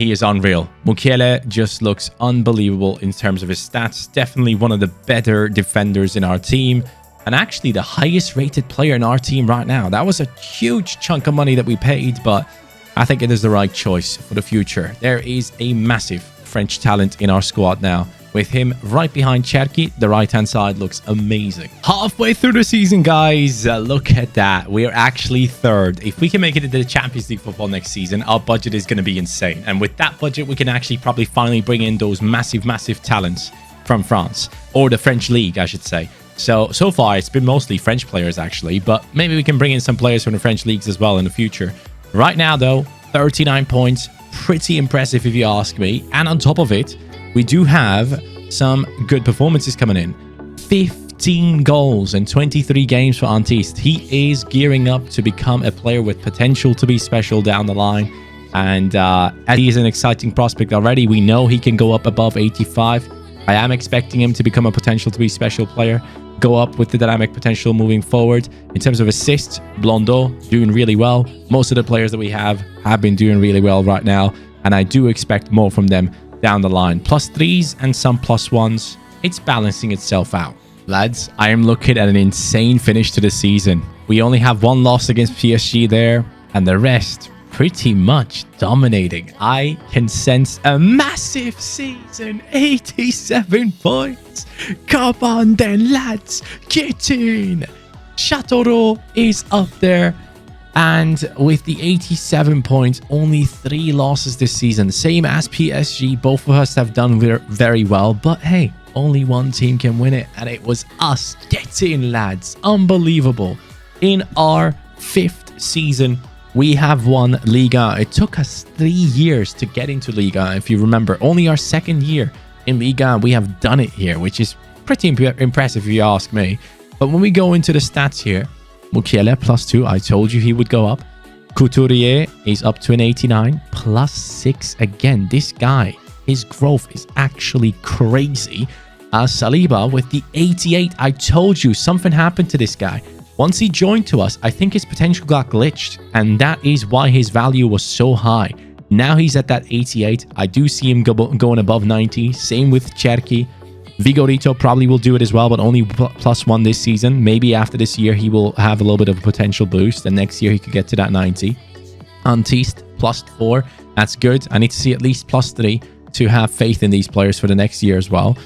he is unreal. Mukiele just looks unbelievable in terms of his stats. Definitely one of the better defenders in our team, and actually the highest rated player in our team right now. That was a huge chunk of money that we paid, but I think it is the right choice for the future. There is a massive French talent in our squad now. With him right behind Cherki, the right-hand side looks amazing. Halfway through the season, guys. Look at that. We're actually third. If we can make it into the Champions League football next season, our budget is going to be insane. And with that budget, we can actually probably finally bring in those massive, massive talents from France. Or the French League, I should say. So far, it's been mostly French players, actually. But maybe we can bring in some players from the French leagues as well in the future. Right now, though, 39 points. Pretty impressive, if you ask me. And on top of it, we do have some good performances coming in. 15 goals in 23 games for Antiste. He is gearing up to become a player with potential to be special down the line. And he is an exciting prospect already. We know he can go up above 85. I am expecting him to become a potential to be special player. Go up with the dynamic potential moving forward. In terms of assists, Blondeau doing really well. Most of the players that we have been doing really well right now. And I do expect more from them down the line. +3s and some +1s. It's balancing itself out. Lads, I am looking at an insane finish to the season. We only have one loss against PSG there, and the rest pretty much dominating. I can sense a massive season. 87 points. Come on then, lads. Get in. Chateauroux is up there. And with the 87 points, only 3 losses this season. Same as PSG. Both of us have done very well. But hey, only one team can win it. And it was us. Get in, lads. Unbelievable. In our 5th season, we have won Liga. It took us 3 years to get into Liga. If you remember, only our 2nd year in Liga, we have done it here, which is pretty impressive if you ask me. But when we go into the stats here, Mukiele +2. I told you he would go up. Couturier is up to an 89. +6 again. This guy, his growth is actually crazy. Saliba with the 88. I told you something happened to this guy. Once he joined to us, I think his potential got glitched, and that is why his value was so high. Now he's at that 88. I do see him going above 90. Same with Cherki. Vigorito probably will do it as well, but only +1 this season. Maybe after this year, he will have a little bit of a potential boost, and next year he could get to that 90. Antist +4. That's good. I need to see at least +3 to have faith in these players for the next year as well.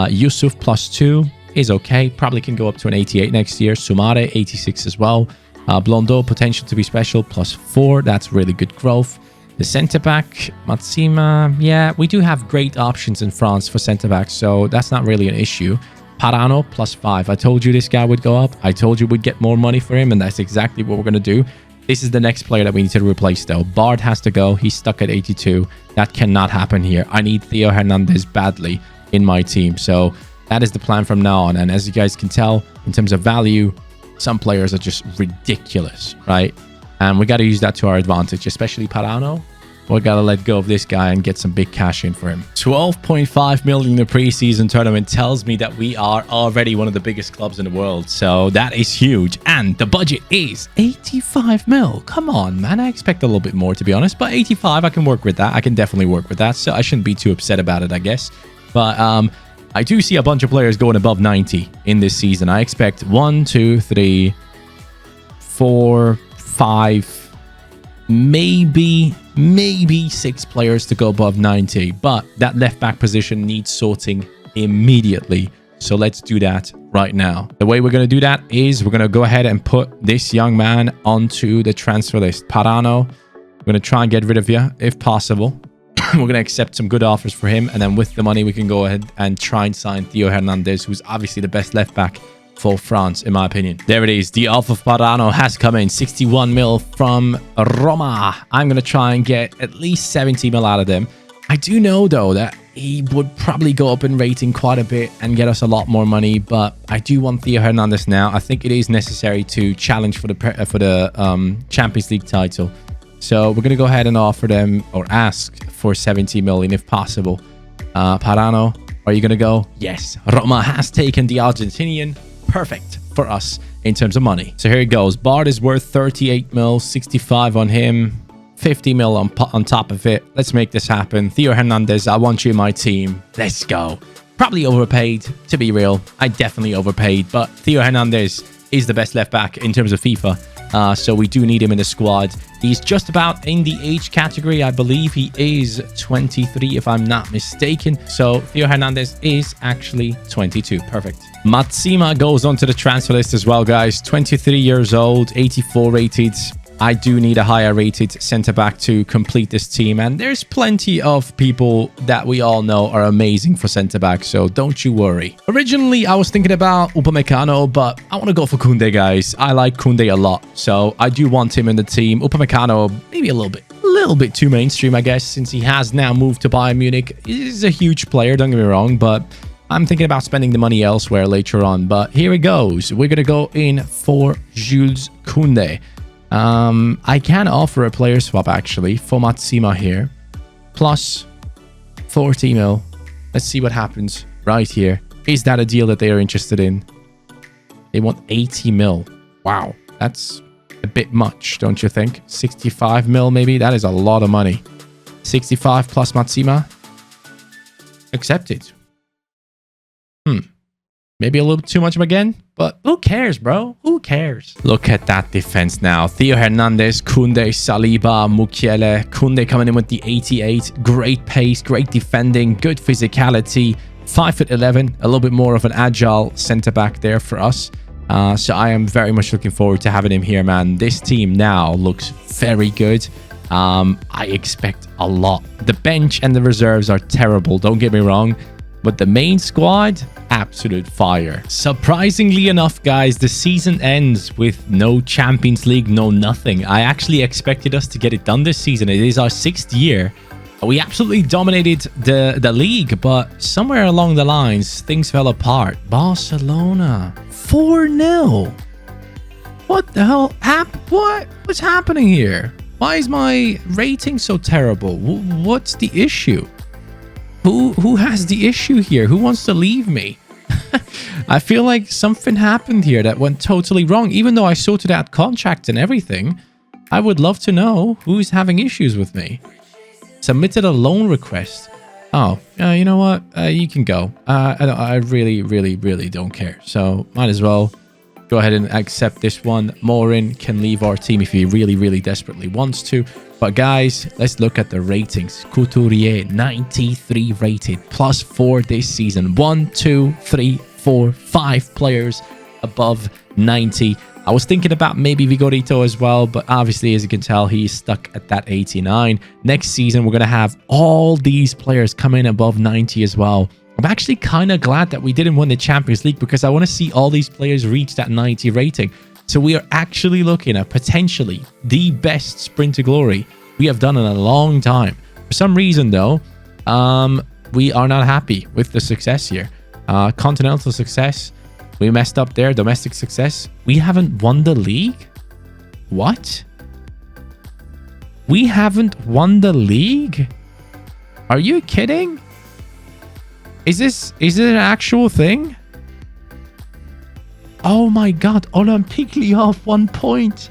Yusuf +2 is okay. Probably can go up to an 88 next year. Soumare 86 as well. Blondeau potential to be special +4. That's really good growth. The centre-back, Matsima, yeah, we do have great options in France for centre-back, so that's not really an issue. Parano +5. I told you this guy would go up. I told you we'd get more money for him, and that's exactly what we're going to do. This is the next player that we need to replace, though. Bard has to go. He's stuck at 82. That cannot happen here. I need Theo Hernandez badly in my team, so that is the plan from now on. And as you guys can tell, in terms of value, some players are just ridiculous, right? And we got to use that to our advantage, especially Parano. We got to let go of this guy and get some big cash in for him. 12.5 million in the preseason tournament tells me that we are already one of the biggest clubs in the world. So that is huge. And the budget is 85 mil. Come on, man. I expect a little bit more, to be honest. But 85, I can work with that. I can definitely work with that. So I shouldn't be too upset about it, I guess. But I do see a bunch of players going above 90 in this season. I expect 1, 2, 3, 4, 5, maybe 6 players to go above 90, but that left back position needs sorting immediately. So let's do that right now. The way we're going to do that is we're going to go ahead and put this young man onto the transfer list. Parano, we're going to try and get rid of you if possible. We're going to accept some good offers for him, and then with the money we can go ahead and try and sign Theo Hernandez, who's obviously the best left back for France, in my opinion. There it is. The offer of Parano has come in. 61 mil from Roma. I'm going to try and get at least 70 mil out of them. I do know, though, that he would probably go up in rating quite a bit and get us a lot more money, but I do want Theo Hernandez now. I think it is necessary to challenge for the Champions League title. So we're going to go ahead and offer them, or ask for 70 million if possible. Parano, are you going to go? Yes. Roma has taken the Argentinian. Perfect for us in terms of money. So here it goes. Bard is worth 38 mil, 65 on him, 50 mil on top of it. Let's make this happen. Theo Hernandez, I want you in my team. Let's go. Probably overpaid, to be real. I definitely overpaid, but Theo Hernandez is the best left back in terms of FIFA. So we do need him in the squad. He's just about in the age category. I believe he is 23, if I'm not mistaken. So Theo Hernandez is actually 22. Perfect. Matsima goes onto the transfer list as well, guys. 23 years old, 84 rated. I do need a higher rated centre-back to complete this team. And there's plenty of people that we all know are amazing for centre-back, so don't you worry. Originally, I was thinking about Upamecano, but I want to go for Koundé, guys. I like Koundé a lot, so I do want him in the team. Upamecano, maybe a little bit too mainstream, I guess, since he has now moved to Bayern Munich. He's a huge player, don't get me wrong, but I'm thinking about spending the money elsewhere later on. But here it goes. We're going to go in for Jules Koundé. I can offer a player swap actually for Matsima here, plus 40 mil. Let's see what happens right here. Is that a deal that they are interested in? They want 80 mil. Wow, that's a bit much, don't you think? 65 mil maybe? That is a lot of money. 65 plus Matsima. Accepted. Maybe a little too much again, but who cares, bro? Who cares? Look at that defense now. Theo Hernandez, Koundé, Saliba, Mukiele. Koundé coming in with the 88. Great pace, great defending, good physicality. 5'11", a little bit more of an agile centre-back there for us. So I am very much looking forward to having him here, man. This team now looks very good. I expect a lot. The bench and the reserves are terrible, don't get me wrong. But the main squad, absolute fire. Surprisingly enough, guys, the season ends with no Champions League, no nothing. I actually expected us to get it done this season. It is our 6th year. We absolutely dominated the league, but somewhere along the lines, things fell apart. Barcelona, 4-0. What the hell? What's happening here? Why is my rating so terrible? What's the issue? Who has the issue here? Who wants to leave me? I feel like something happened here that went totally wrong. Even though I sorted out contracts and everything, I would love to know who's having issues with me. Submitted a loan request. Oh, you know what? You can go. I really don't care. So might as well go ahead and accept this one. Morin can leave our team if he really desperately wants to. But guys, let's look at the ratings. Couturier, 93 rated, +4 this season. 1, 2, 3, 4, 5 players above 90. I was thinking about maybe Vigorito as well, but obviously, as you can tell, he's stuck at that 89. Next season, we're going to have all these players come in above 90 as well. I'm actually kind of glad that we didn't win the Champions League because I want to see all these players reach that 90 rating. So we are actually looking at potentially the best sprint to glory we have done in a long time. For some reason, though, we are not happy with the success here. Continental success. We messed up there. Domestic success. We haven't won the league? What? We haven't won the league? Are you kidding? Is it an actual thing? Oh my god. Olympique Lyon 1 point.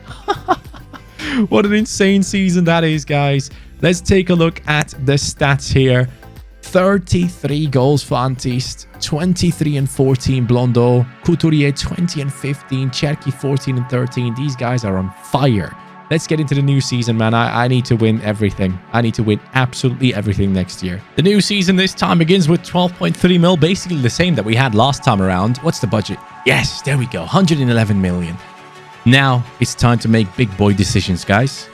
What an insane season that is, guys. Let's take a look at the stats here. 33 goals for Antist, 23 and 14 Blondeau, Couturier 20 and 15, Cherki 14 and 13. These guys are on fire. Let's get into the new season, man. I need to win everything. I need to win absolutely everything next year. The new season this time begins with 12.3 mil, basically the same that we had last time around. What's the budget? Yes, there we go, 111 million. Now it's time to make big boy decisions, guys.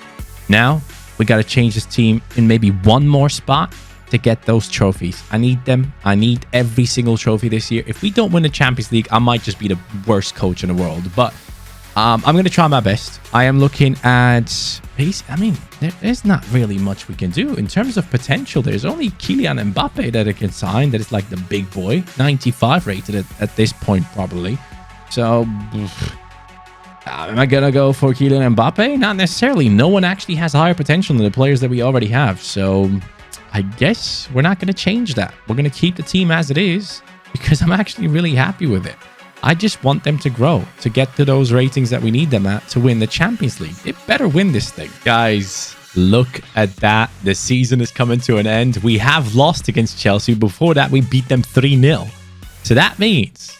Now we got to change this team in maybe one more spot to get those trophies. I need them. I need every single trophy this year. If we don't win the Champions League, I might just be the worst coach in the world. But I'm going to try my best. I am looking at pace. I mean, there's not really much we can do. In terms of potential, there's only Kylian Mbappe that it can sign. That is like the big boy. 95 rated at this point, probably. So, am I going to go for Kylian Mbappe? Not necessarily. No one actually has higher potential than the players that we already have. So, I guess we're not going to change that. We're going to keep the team as it is because I'm actually really happy with it. I just want them to grow, to get to those ratings that we need them at to win the Champions League. They better win this thing. Guys, look at that. The season is coming to an end. We have lost against Chelsea. Before that, we beat them 3-0. So that means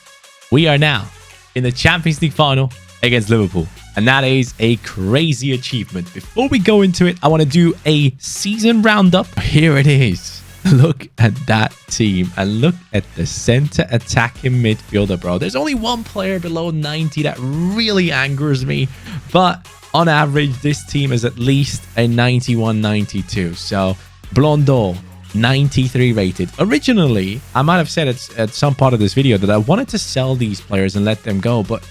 we are now in the Champions League final against Liverpool. And that is a crazy achievement. Before we go into it, I want to do a season roundup. Here it is. Look at that team and look at the center attacking midfielder, bro. There's only one player below 90 that really angers me. But on average, this team is at least a 91, 92. So Blondeau, 93 rated. Originally, I might have said at some part of this video that I wanted to sell these players and let them go. But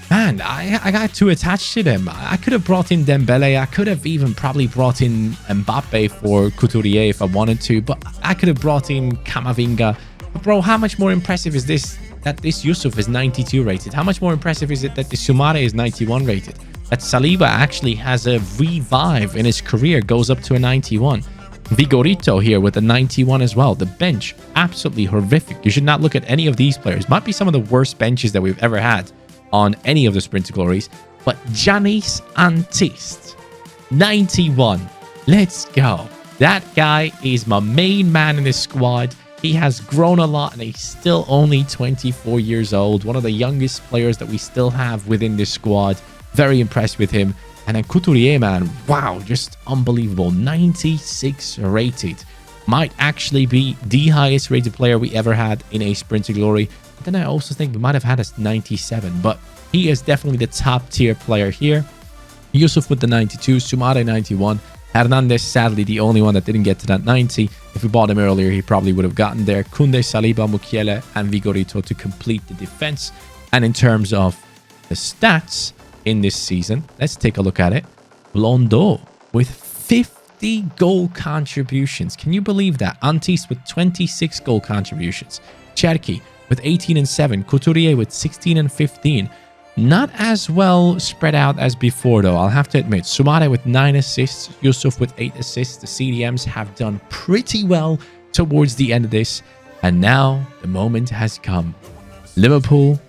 man, I got too attached to them. I could have brought in Dembele. I could have even probably brought in Mbappe for Couturier if I wanted to. But I could have brought in Camavinga. But bro, how much more impressive is this that this Yusuf is 92 rated? How much more impressive is it that the Soumare is 91 rated? That Saliba actually has a revive in his career, goes up to a 91. Vigorito here with a 91 as well. The bench, absolutely horrific. You should not look at any of these players. Might be some of the worst benches that we've ever had on any of the Sprint to Glories. But Yanis Antist, 91. Let's go. That guy is my main man in this squad. He has grown a lot and he's still only 24 years old. One of the youngest players that we still have within this squad. Very impressed with him. And then Couturier, man, wow, just unbelievable. 96 rated. Might actually be the highest rated player we ever had in a Sprint to Glory. Then I also think we might have had a 97, but he is definitely the top tier player here. Yusuf with the 92, Soumare 91, Hernandez sadly the only one that didn't get to that 90. If we bought him earlier, he probably would have gotten there. Koundé, Saliba, Mukiele, and Vigorito to complete the defense. And in terms of the stats in this season, let's take a look at it. Blondeau with 50 goal contributions. Can you believe that? Antist with 26 goal contributions. Cherki with 18 and 7. Couturier with 16 and 15. Not as well spread out as before, though, I'll have to admit. Soumare with 9 assists. Yusuf with 8 assists. The CDMs have done pretty well towards the end of this. And now the moment has come. Liverpool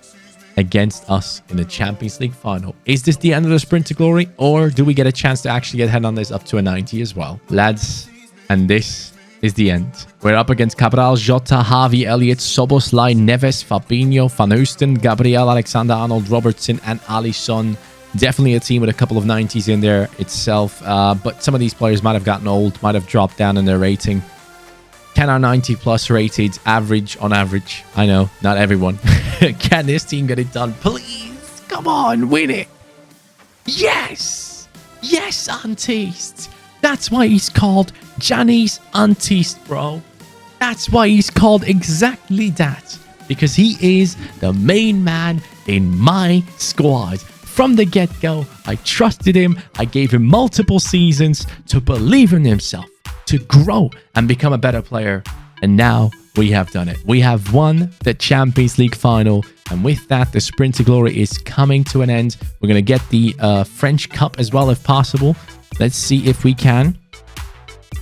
against us in the Champions League final. Is this the end of the sprint to glory, or do we get a chance to actually get Hernandez up to a 90 as well? Lads, and this is the end. We're up against Cabral, Jota, Harvey Elliott, Soboslai, Neves, Fabinho, Van Oosten, Gabriel, Alexander-Arnold, Robertson, and Alisson. Definitely a team with a couple of 90s in there itself, but some of these players might have gotten old, might have dropped down in their rating. Can our 90 plus rated average on average? I know, not everyone. Can this team get it done? Please, come on, win it. Yes, yes, Antiste. That's why he's called Gianni's Antiste, bro. That's why he's called exactly that, because he is the main man in my squad. From the get-go, I trusted him. I gave him multiple seasons to believe in himself, to grow and become a better player. And now we have done it. We have won the Champions League final. And with that, the sprint to glory is coming to an end. We're going to get the French Cup as well, if possible. Let's see if we can.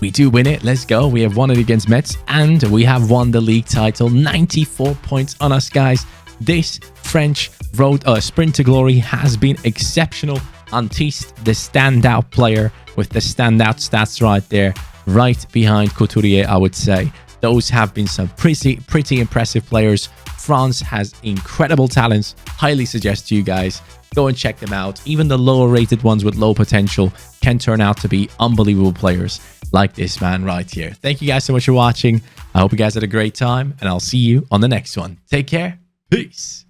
We do win it. Let's go. We have won it against Metz, and we have won the league title. 94 points on us, guys. This French road sprint to glory has been exceptional. Antiste, the standout player with the standout stats right there, right behind Couturier, I would say. Those have been some pretty impressive players. France has incredible talents. Highly suggest you guys go and check them out. Even the lower rated ones with low potential can turn out to be unbelievable players like this man right here. Thank you guys so much for watching. I hope you guys had a great time, and I'll see you on the next one. Take care. Peace.